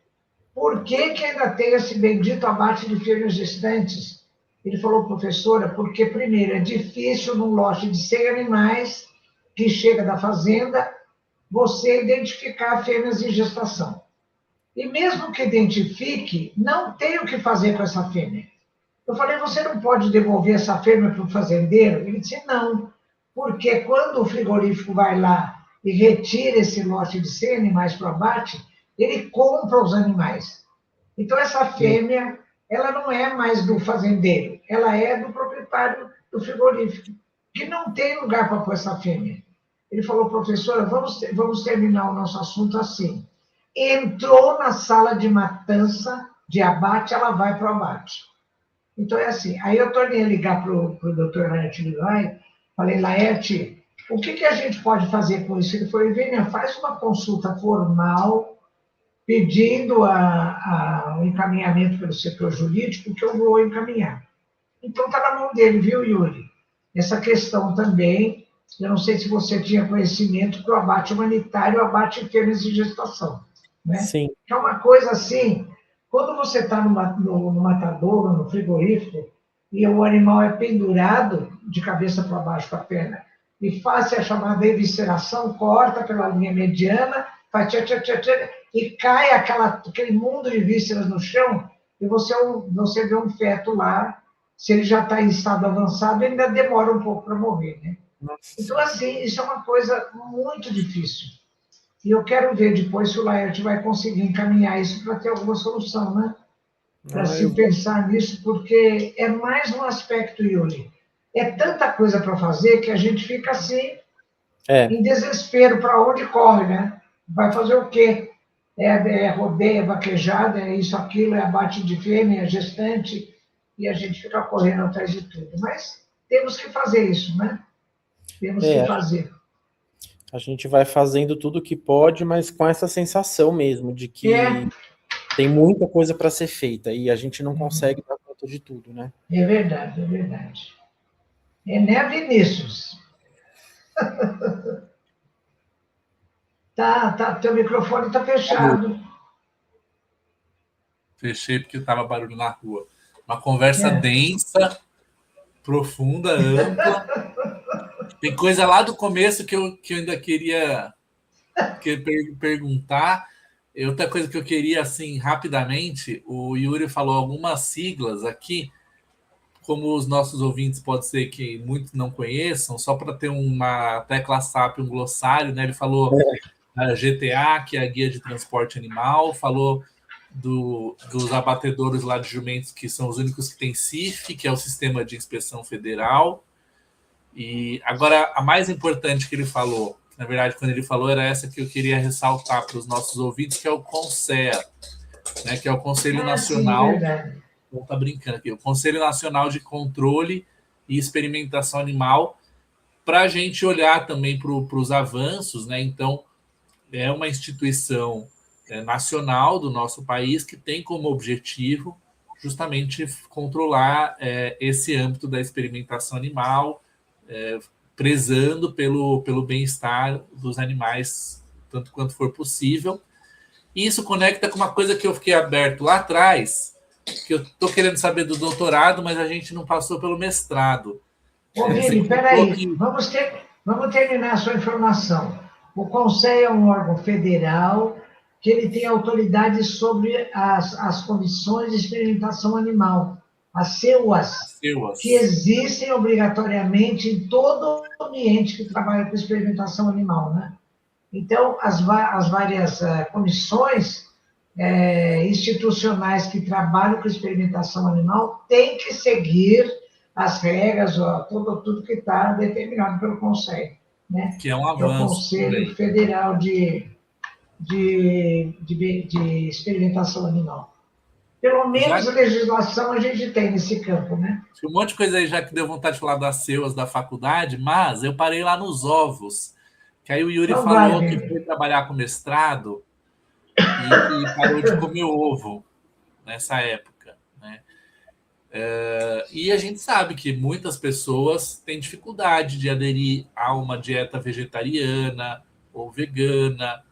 por que ainda tem esse bendito abate de fêmeas gestantes? Ele falou, professora, porque, primeiro, é difícil num lote de 100 animais que chega da fazenda você identificar fêmeas em gestação. E mesmo que identifique, não tem o que fazer com essa fêmea. Eu falei, você não pode devolver essa fêmea para o fazendeiro? Ele disse, não, porque quando o frigorífico vai lá e retira esse lote de 100 animais para o abate, ele compra os animais. Então, essa fêmea, ela não é mais do fazendeiro, ela é do proprietário do frigorífico, que não tem lugar para pôr essa fêmea. Ele falou, professora, vamos terminar o nosso assunto assim. Entrou na sala de matança, de abate, ela vai para o abate. Então, é assim. Aí eu tornei a ligar para o doutor Laerte Levay, falei, Laerte, O que a gente pode fazer com isso? Ele falou, Vênia, faz uma consulta formal pedindo o encaminhamento pelo setor jurídico, que eu vou encaminhar. Então, está na mão dele, viu, Yuri? Essa questão também, eu não sei se você tinha conhecimento que o abate humanitário abate em termos de gestação, né? Sim. Que é uma coisa assim, quando você está no matadouro, no frigorífico, e o animal é pendurado de cabeça para baixo com a perna, e faz a chamada evisceração, corta pela linha mediana, faz tchá, tchá, tchá, tchá, e cai aquele mundo de vísceras no chão, e você vê um feto lá, se ele já está em estado avançado, ele ainda demora um pouco para morrer, né? Então, assim, isso é uma coisa muito difícil. E eu quero ver depois se o Laerte vai conseguir encaminhar isso para ter alguma solução, né? Para se pensar nisso, porque é mais um aspecto, Yuri. É tanta coisa para fazer que a gente fica assim, em desespero, para onde corre, né? Vai fazer o quê? Rodeia, vaquejada, é isso, aquilo, é abate de fêmea, é gestante, e a gente fica correndo atrás de tudo. Mas temos que fazer isso, né? Temos que fazer. A gente vai fazendo tudo o que pode, mas com essa sensação mesmo de que tem muita coisa para ser feita e a gente não consegue dar conta de tudo, né? É verdade, é verdade. Né, Vinícius? Teu microfone está fechado. Fechei porque estava barulho na rua. Uma conversa densa, profunda, ampla. Tem coisa lá do começo que eu ainda queria perguntar. Outra coisa que eu queria, assim, rapidamente, o Yuri falou algumas siglas aqui, como os nossos ouvintes pode ser que muitos não conheçam, só para ter uma tecla SAP, um glossário, né? Ele falou a GTA, que é a Guia de Transporte Animal, falou dos abatedouros lá de jumentos, que são os únicos que têm CIF, que é o Sistema de Inspeção Federal. E agora, a mais importante que ele falou, na verdade, quando ele falou, era essa que eu queria ressaltar para os nossos ouvintes, que é o CONSEA, né, que é o Conselho Nacional... Sim, não tá brincando aqui, o Conselho Nacional de Controle e Experimentação Animal, para a gente olhar também para os avanços, né? Então, é uma instituição nacional do nosso país que tem como objetivo justamente controlar esse âmbito da experimentação animal, prezando pelo bem-estar dos animais, tanto quanto for possível. E isso conecta com uma coisa que eu fiquei aberto lá atrás, que eu estou querendo saber do doutorado, mas a gente não passou pelo mestrado. Ô, Vini, peraí, vamos terminar a sua informação. O Conselho é um órgão federal que ele tem autoridade sobre as comissões de experimentação animal, as CEUAS, que existem obrigatoriamente em todo ambiente que trabalha com experimentação animal, né? Então, as várias comissões institucionais que trabalham com experimentação animal têm que seguir as regras, tudo que está determinado pelo Conselho, né? Que é um avanço. É o Conselho Federal de Experimentação Animal. Pelo menos a legislação a gente tem nesse campo, né? Um monte de coisa aí já que deu vontade de falar das CEUAS da faculdade, mas eu parei lá nos ovos, que aí o Yuri falou que foi trabalhar com mestrado e parou de comer ovo nessa época, né? E a gente sabe que muitas pessoas têm dificuldade de aderir a uma dieta vegetariana ou vegana.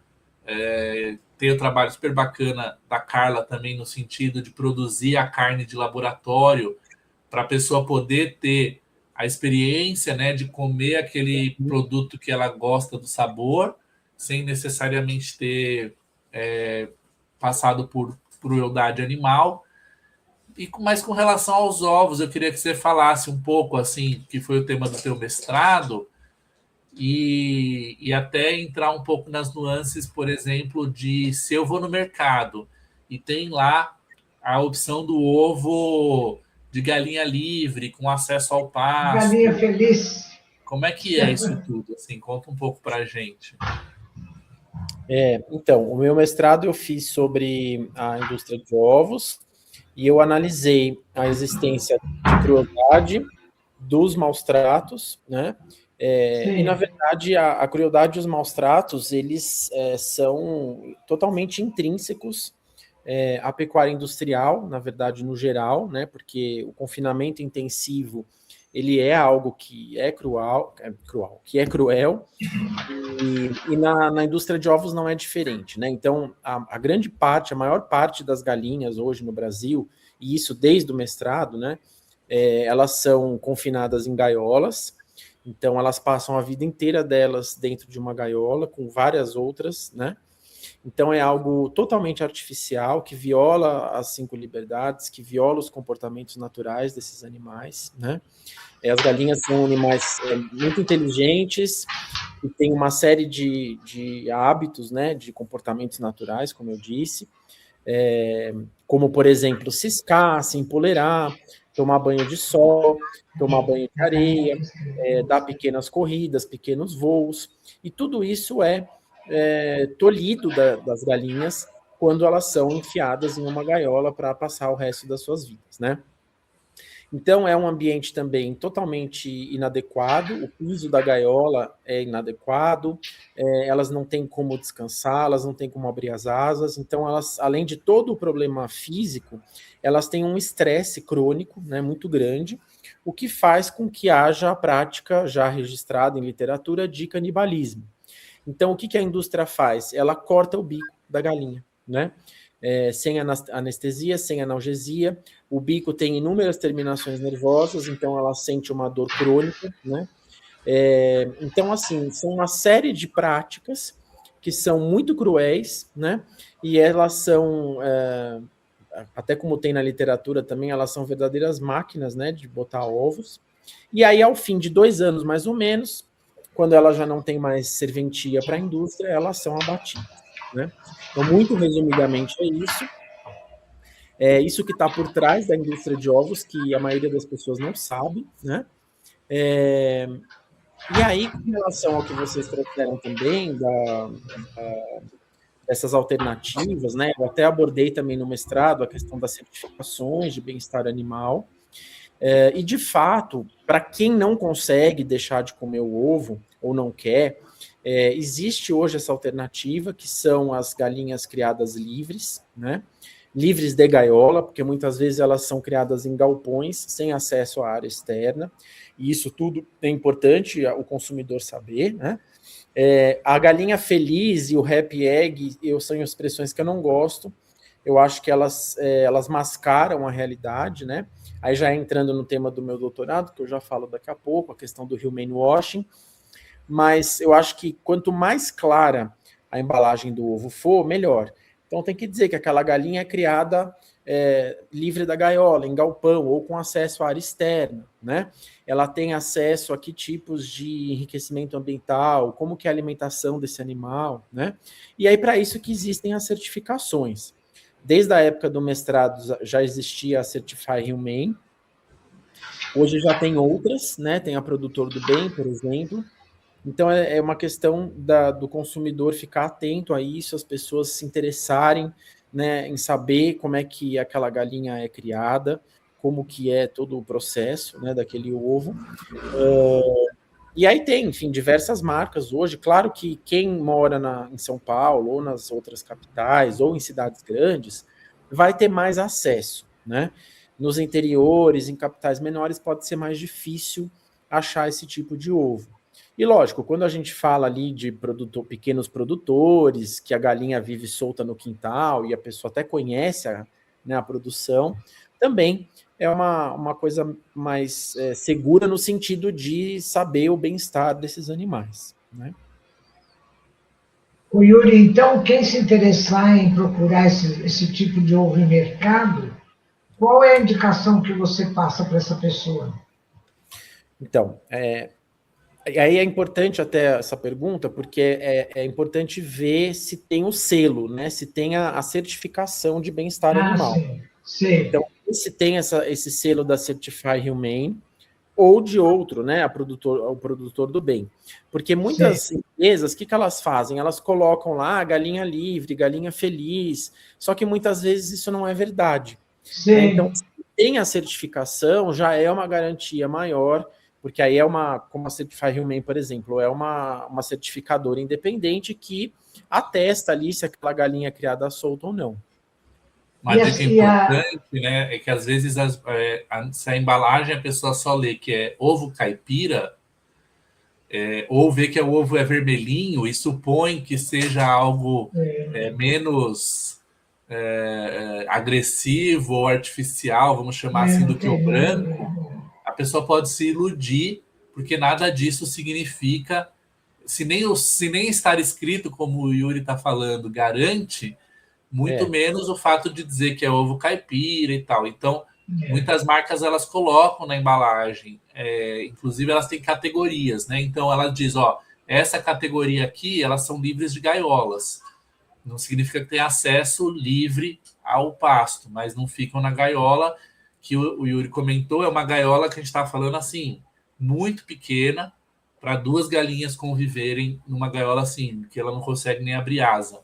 Tem o trabalho super bacana da Carla também, no sentido de produzir a carne de laboratório para a pessoa poder ter a experiência, né, de comer aquele produto que ela gosta do sabor, sem necessariamente ter passado por crueldade animal. Mas com relação aos ovos, eu queria que você falasse um pouco, assim, que foi o tema do teu mestrado, e até entrar um pouco nas nuances, por exemplo, de se eu vou no mercado e tem lá a opção do ovo de galinha livre, com acesso ao pasto. Galinha feliz. Como é que é isso tudo? Assim, conta um pouco para a gente. Então, o meu mestrado eu fiz sobre a indústria de ovos e eu analisei a existência de crueldade, dos maus tratos, né? E, na verdade, a crueldade e os maus tratos, eles são totalmente intrínsecos à pecuária industrial, na verdade, no geral, né? Porque o confinamento intensivo, ele é algo que é cruel, e na indústria de ovos não é diferente, né? Então, a grande parte, a maior parte das galinhas hoje no Brasil, e isso desde o mestrado, né? Elas são confinadas em gaiolas, então elas passam a vida inteira delas dentro de uma gaiola, com várias outras, né? Então é algo totalmente artificial, que viola as 5 liberdades, que viola os comportamentos naturais desses animais, né? As galinhas são animais muito inteligentes, e tem uma série de hábitos, né, de comportamentos naturais, como eu disse, como, por exemplo, ciscar, se empolerar, tomar banho de sol, tomar banho de areia, dar pequenas corridas, pequenos voos, e tudo isso é tolhido das galinhas quando elas são enfiadas em uma gaiola para passar o resto das suas vidas, né? Então, é um ambiente também totalmente inadequado, o piso da gaiola é inadequado, elas não têm como descansar, elas não têm como abrir as asas, então elas, além de todo o problema físico, elas têm um estresse crônico, né, muito grande, o que faz com que haja a prática já registrada em literatura de canibalismo. Então, o que a indústria faz? Ela corta o bico da galinha, né? Sem anestesia, sem analgesia, o bico tem inúmeras terminações nervosas, então ela sente uma dor crônica, né? Então, assim, são uma série de práticas que são muito cruéis, né? E elas são, até como tem na literatura também, elas são verdadeiras máquinas, né, de botar ovos. E aí, ao fim de 2 anos, mais ou menos, quando ela já não tem mais serventia para a indústria, elas são abatidas, né? Então, muito resumidamente é isso. É isso que está por trás da indústria de ovos, que a maioria das pessoas não sabe, né? E aí, com relação ao que vocês trouxeram também, dessas alternativas, né? Eu até abordei também no mestrado a questão das certificações de bem-estar animal. E, de fato, para quem não consegue deixar de comer o ovo, ou não quer, existe hoje essa alternativa, que são as galinhas criadas livres, né? Livres de gaiola, porque muitas vezes elas são criadas em galpões, sem acesso à área externa, e isso tudo é importante o consumidor saber, né? A galinha feliz e o happy egg, são expressões que eu não gosto, eu acho que elas mascaram a realidade, né? Aí já entrando no tema do meu doutorado, que eu já falo daqui a pouco, a questão do humane washing, mas eu acho que quanto mais clara a embalagem do ovo for, melhor. Então tem que dizer que aquela galinha é criada livre da gaiola, em galpão, ou com acesso à área externa, né? Ela tem acesso a que tipos de enriquecimento ambiental, como que é a alimentação desse animal, né? E aí para isso que existem as certificações. Desde a época do mestrado já existia a Certify Humane, hoje já tem outras, né? Tem a Produtor do Bem, por exemplo. Então é uma questão do consumidor ficar atento a isso, as pessoas se interessarem, né, em saber como é que aquela galinha é criada, como que é todo o processo, né, daquele ovo. E aí tem, enfim, diversas marcas hoje. Claro que quem mora em São Paulo, ou nas outras capitais, ou em cidades grandes, vai ter mais acesso, né? Nos interiores, em capitais menores, pode ser mais difícil achar esse tipo de ovo. E lógico, quando a gente fala ali de pequenos produtores, que a galinha vive solta no quintal e a pessoa até conhece a produção, também é uma coisa mais segura no sentido de saber o bem-estar desses animais, né? O Yuri, então, quem se interessar em procurar esse tipo de ovo em mercado, qual é a indicação que você passa para essa pessoa? Então, aí é importante até essa pergunta, porque é importante ver se tem o selo, né? Se tem a certificação de bem-estar animal. Sim. Então, se tem esse selo da Certify Humane, ou de outro, né? O produtor do bem. Porque muitas empresas, o que elas fazem? Elas colocam lá galinha livre, galinha feliz, só que muitas vezes isso não é verdade. Né? Então, se tem a certificação, já é uma garantia maior, porque aí é como a Certify Humane, por exemplo, é uma certificadora independente que atesta ali se aquela galinha é criada solta ou não. Uma dica importante, né, é que às vezes se a embalagem a pessoa só lê que é ovo caipira, ou vê que o ovo é vermelhinho e supõe que seja algo menos agressivo ou artificial, vamos chamar assim, do que o branco, a pessoa pode se iludir, porque nada disso significa, se nem estar escrito, como o Yuri está falando, garante, muito menos o fato de dizer que é ovo caipira e tal. Então, muitas marcas elas colocam na embalagem, inclusive elas têm categorias, né? Então ela diz, essa categoria aqui, elas são livres de gaiolas. Não significa que tem acesso livre ao pasto, mas não ficam na gaiola, que o Yuri comentou, é uma gaiola que a gente está falando assim, muito pequena, para 2 galinhas conviverem numa gaiola assim, que ela não consegue nem abrir asa.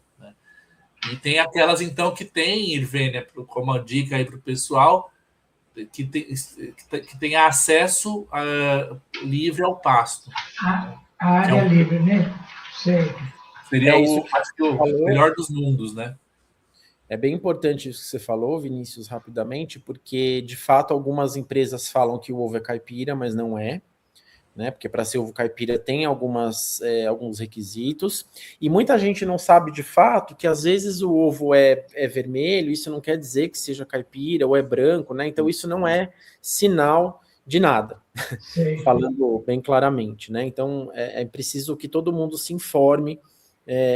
E tem aquelas, então, que tem, Irvênia, como uma dica aí para o pessoal, que tem acesso livre ao pasto. A área livre, né? Sei. Seria acho que o melhor dos mundos, né? É bem importante isso que você falou, Vinícius, rapidamente, porque, de fato, algumas empresas falam que o ovo é caipira, mas não é. Né? Porque para ser ovo caipira tem alguns requisitos, e muita gente não sabe de fato que às vezes o ovo é vermelho, isso não quer dizer que seja caipira, ou é branco, né? Então isso não é sinal de nada, falando bem claramente, né? Então é preciso que todo mundo se informe,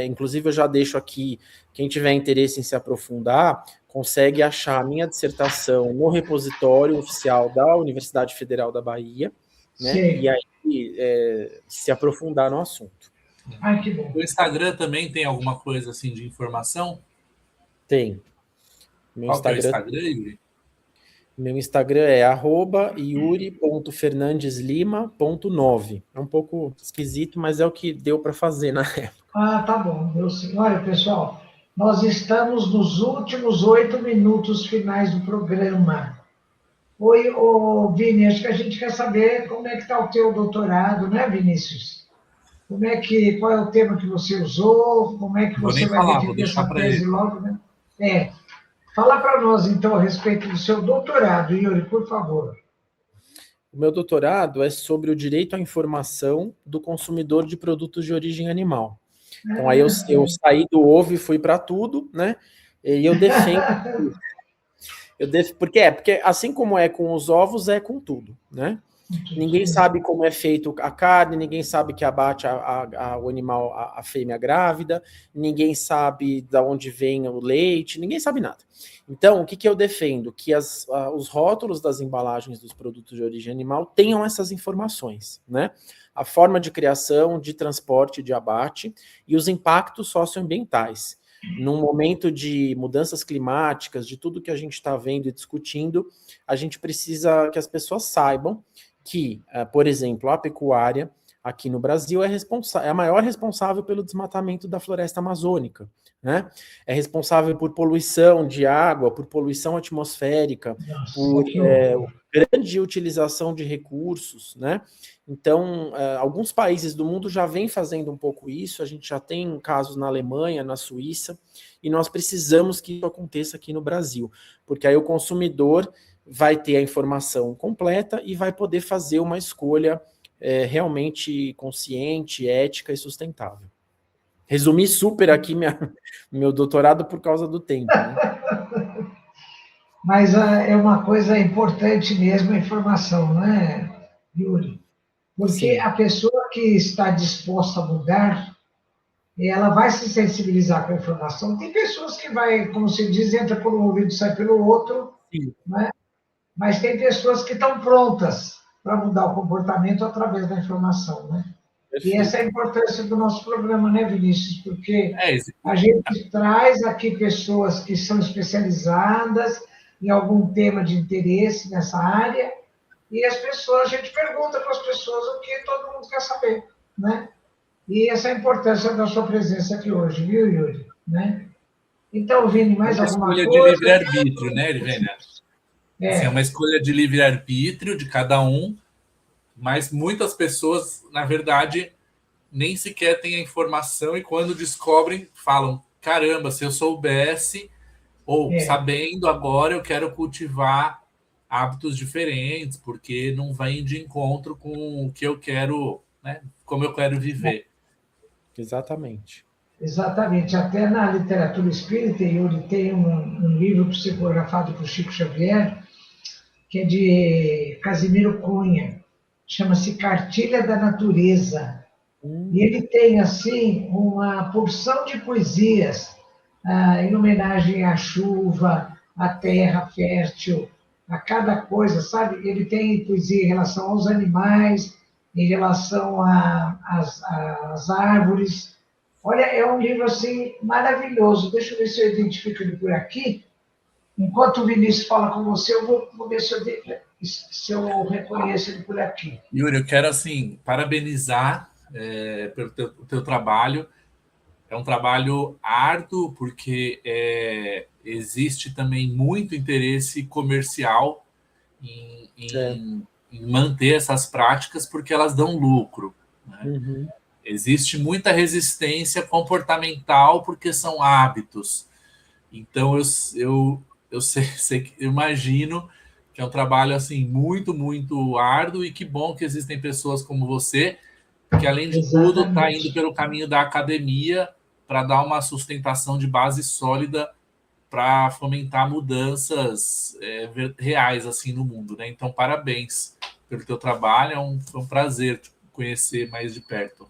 inclusive eu já deixo aqui, quem tiver interesse em se aprofundar, consegue achar a minha dissertação no repositório oficial da Universidade Federal da Bahia, né? E aí se aprofundar no assunto. Ai, que bom. O Instagram também tem alguma coisa assim de informação? Tem. Qual que é o Instagram, Yuri? Meu Instagram é @yuri.fernandeslima.9. É um pouco esquisito, mas é o que deu para fazer na época. Ah, tá bom. Olha, pessoal, nós estamos nos últimos 8 minutos finais do programa. Oi, Vini, acho que a gente quer saber como é que está o teu doutorado, né, Vinícius? Qual é o tema que você usou? Como é que você vai defender essa tese logo, né? Fala para nós, então, a respeito do seu doutorado, Yuri, por favor. O meu doutorado é sobre o direito à informação do consumidor de produtos de origem animal. Então, aí eu saí do ovo e fui para tudo, né? E eu defendo... Porque assim como é com os ovos, é com tudo, né? Ninguém sabe como é feito a carne, ninguém sabe que abate o animal, a fêmea grávida, ninguém sabe de onde vem o leite, ninguém sabe nada. Então, o que eu defendo? Que os rótulos das embalagens dos produtos de origem animal tenham essas informações, né? A forma de criação, de transporte, de abate e os impactos socioambientais. Num momento de mudanças climáticas, de tudo que a gente está vendo e discutindo, a gente precisa que as pessoas saibam que, por exemplo, a pecuária aqui no Brasil é a maior responsável pelo desmatamento da floresta amazônica, né? É responsável por poluição de água, por poluição atmosférica, por grande utilização de recursos, né? Então, alguns países do mundo já vêm fazendo um pouco isso, a gente já tem casos na Alemanha, na Suíça, e nós precisamos que isso aconteça aqui no Brasil, porque aí o consumidor vai ter a informação completa e vai poder fazer uma escolha realmente consciente, ética e sustentável. Resumi super aqui meu doutorado por causa do tempo, né? Mas é uma coisa importante mesmo a informação, não é, Yuri? Porque Sim. A pessoa que está disposta a mudar, ela vai se sensibilizar com a informação. Tem pessoas que vai, como se diz, entra por um ouvido e sai pelo outro, né? Mas tem pessoas que estão prontas para mudar o comportamento através da informação, né? Perfeito. E essa é a importância do nosso programa, né, Vinícius? Porque a gente traz aqui pessoas que são especializadas em algum tema de interesse nessa área, e a gente pergunta para as pessoas o que todo mundo quer saber, né? E essa é a importância da sua presença aqui hoje, viu, Yuri? Né? Então, Vini, mais alguma coisa? É uma escolha de livre-arbítrio, né, Irvênia? É uma escolha de livre-arbítrio de cada um, Mas muitas pessoas, na verdade, nem sequer têm a informação e quando descobrem, falam, caramba, se eu soubesse, ou sabendo agora, eu quero cultivar hábitos diferentes, porque não vem de encontro com o que eu quero, né? Como eu quero viver. Exatamente. Exatamente. Até na literatura espírita, Yuri, tem um livro psicografado por Chico Xavier, que é de Casimiro Cunha, chama-se Cartilha da Natureza. E ele tem, assim, uma porção de poesias em homenagem à chuva, à terra fértil, a cada coisa, sabe? Ele tem poesia em relação aos animais, em relação às árvores. Olha, é um livro, assim, maravilhoso. Deixa eu ver se eu identifico ele por aqui. Enquanto o Vinícius fala com você, eu vou ver se eu reconheço ele por aqui. Yuri, eu quero, assim, parabenizar pelo teu trabalho. É um trabalho árduo, porque existe também muito interesse comercial em manter essas práticas, porque elas dão lucro. Né? Uhum. Existe muita resistência comportamental, porque são hábitos. Então, eu imagino que é um trabalho assim muito, muito árduo e que bom que existem pessoas como você, que além de tudo está indo pelo caminho da academia para dar uma sustentação de base sólida para fomentar mudanças reais assim no mundo, né? Então, parabéns pelo teu trabalho, foi um prazer te conhecer mais de perto.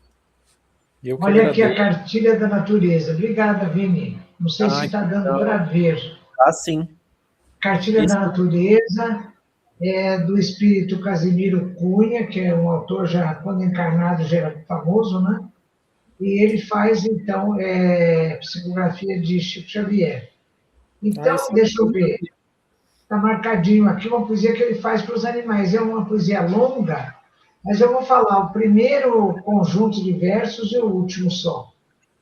Olha aqui a Cartilha da Natureza. Obrigada, Vini. Não sei se está dando para ver. Ah, sim. Cartilha da Natureza é do espírito Casimiro Cunha, que é um autor já, quando encarnado, já era famoso, né? E ele faz, então, psicografia de Chico Xavier. Então, deixa eu ver. Está marcadinho aqui uma poesia que ele faz para os animais. É uma poesia longa, mas eu vou falar o primeiro conjunto de versos e o último só.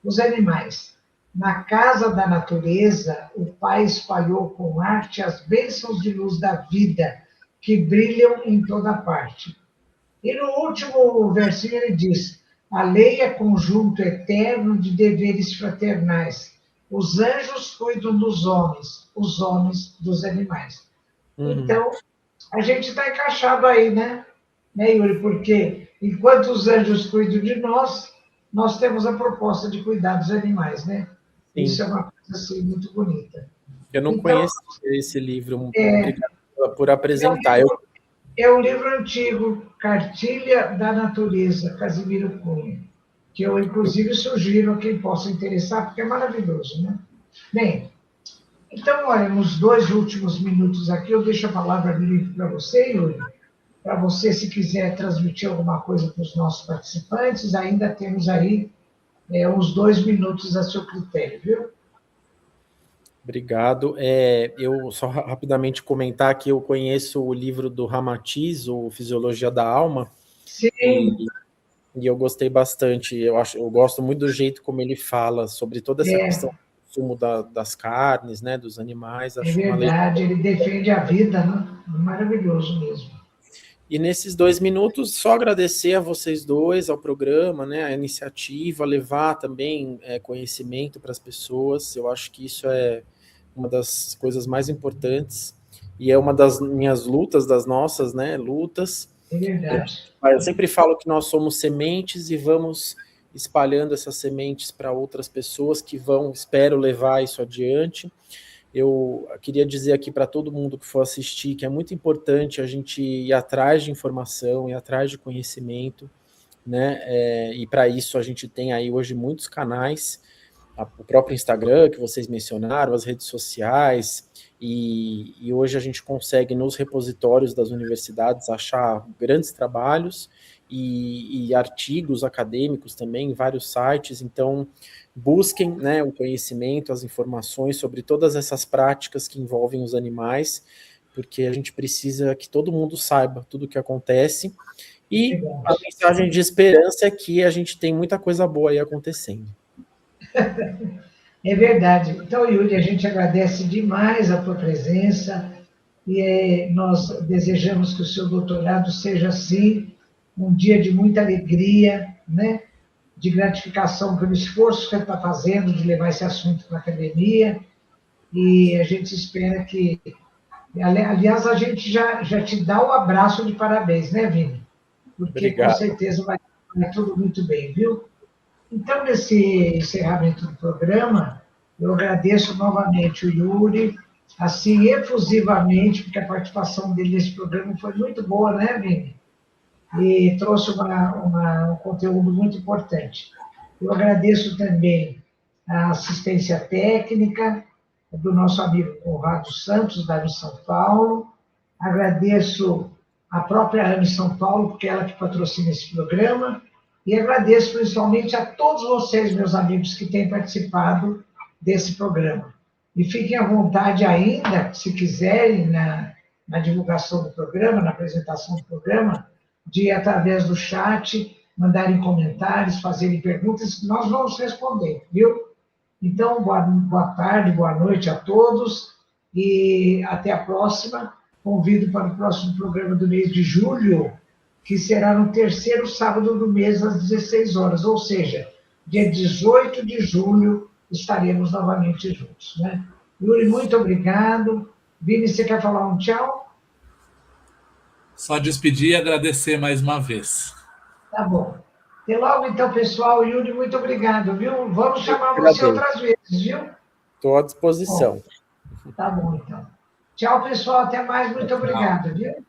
Os animais. Na casa da natureza, o Pai espalhou com arte as bênçãos de luz da vida, que brilham em toda parte. E no último versículo ele diz: a lei é conjunto eterno de deveres fraternais. Os anjos cuidam dos homens, os homens dos animais. Então, a gente está encaixado aí, né, Yuri? Porque enquanto os anjos cuidam de nós, nós temos a proposta de cuidar dos animais, né? Sim. Isso é uma coisa assim, muito bonita. Eu não conheço esse livro. Obrigado por apresentar. É um livro antigo, Cartilha da Natureza, Casimiro Cunha, que eu, inclusive, sugiro a quem possa interessar, porque é maravilhoso, né? Bem, então, olha, nos 2 últimos minutos aqui, eu deixo a palavra livre para você, Yuri, para você, se quiser transmitir alguma coisa para os nossos participantes, ainda temos aí uns 2 minutos a seu critério, viu? Obrigado. Eu só rapidamente comentar que eu conheço o livro do Ramatiz, o Fisiologia da Alma. Sim. E eu gostei bastante. Eu gosto muito do jeito como ele fala sobre toda essa questão do consumo das carnes, né, dos animais. Acho verdade, ele defende a vida, né? Maravilhoso mesmo. E nesses 2 minutos, só agradecer a vocês dois, ao programa, né, a iniciativa, levar também conhecimento para as pessoas. Eu acho que isso é uma das coisas mais importantes e é uma das minhas lutas, das nossas, né, lutas. É verdade. Eu sempre falo que nós somos sementes e vamos espalhando essas sementes para outras pessoas que vão, espero, levar isso adiante. Eu queria dizer aqui para todo mundo que for assistir que é muito importante a gente ir atrás de informação, ir atrás de conhecimento, né? E para isso a gente tem aí hoje muitos canais, o próprio Instagram que vocês mencionaram, as redes sociais, e hoje a gente consegue nos repositórios das universidades achar grandes trabalhos e artigos acadêmicos também em vários sites. Então busquem, né, o conhecimento, as informações sobre todas essas práticas que envolvem os animais, porque a gente precisa que todo mundo saiba tudo o que acontece. E a mensagem de esperança é que a gente tem muita coisa boa aí acontecendo. É verdade. Então, Yuri, a gente agradece demais a tua presença e nós desejamos que o seu doutorado seja, sim, um dia de muita alegria, né? De gratificação pelo esforço que você está fazendo de levar esse assunto para a academia, e a gente espera que... Aliás, a gente já te dá o abraço de parabéns, né, Vini? Porque Obrigado. com certeza vai tudo muito bem, viu? Então, nesse encerramento do programa, eu agradeço novamente o Yuri, assim, efusivamente, porque a participação dele nesse programa foi muito boa, né, Vini? E trouxe um conteúdo muito importante. Eu agradeço também a assistência técnica do nosso amigo Conrado Santos, da AME São Paulo. Agradeço a própria AME São Paulo, porque é ela que patrocina esse programa. E agradeço principalmente a todos vocês, meus amigos, que têm participado desse programa. E fiquem à vontade ainda, se quiserem, na divulgação do programa, na apresentação do programa, de, através do chat, mandarem comentários, fazerem perguntas, que nós vamos responder, viu? Então, boa tarde, boa noite a todos e até a próxima. Convido para o próximo programa do mês de julho, que será no terceiro sábado do mês, às 16 horas, ou seja, dia 18 de julho, estaremos novamente juntos, né? Yuri, muito obrigado. Vini, você quer falar um tchau? Só despedir e agradecer mais uma vez. Tá bom. Até logo, então, pessoal. Yuri, muito obrigado, viu? Vamos chamar você outras vezes, viu? Estou à disposição. Bom, tá bom, então. Tchau, pessoal. Até mais. Muito obrigado, viu?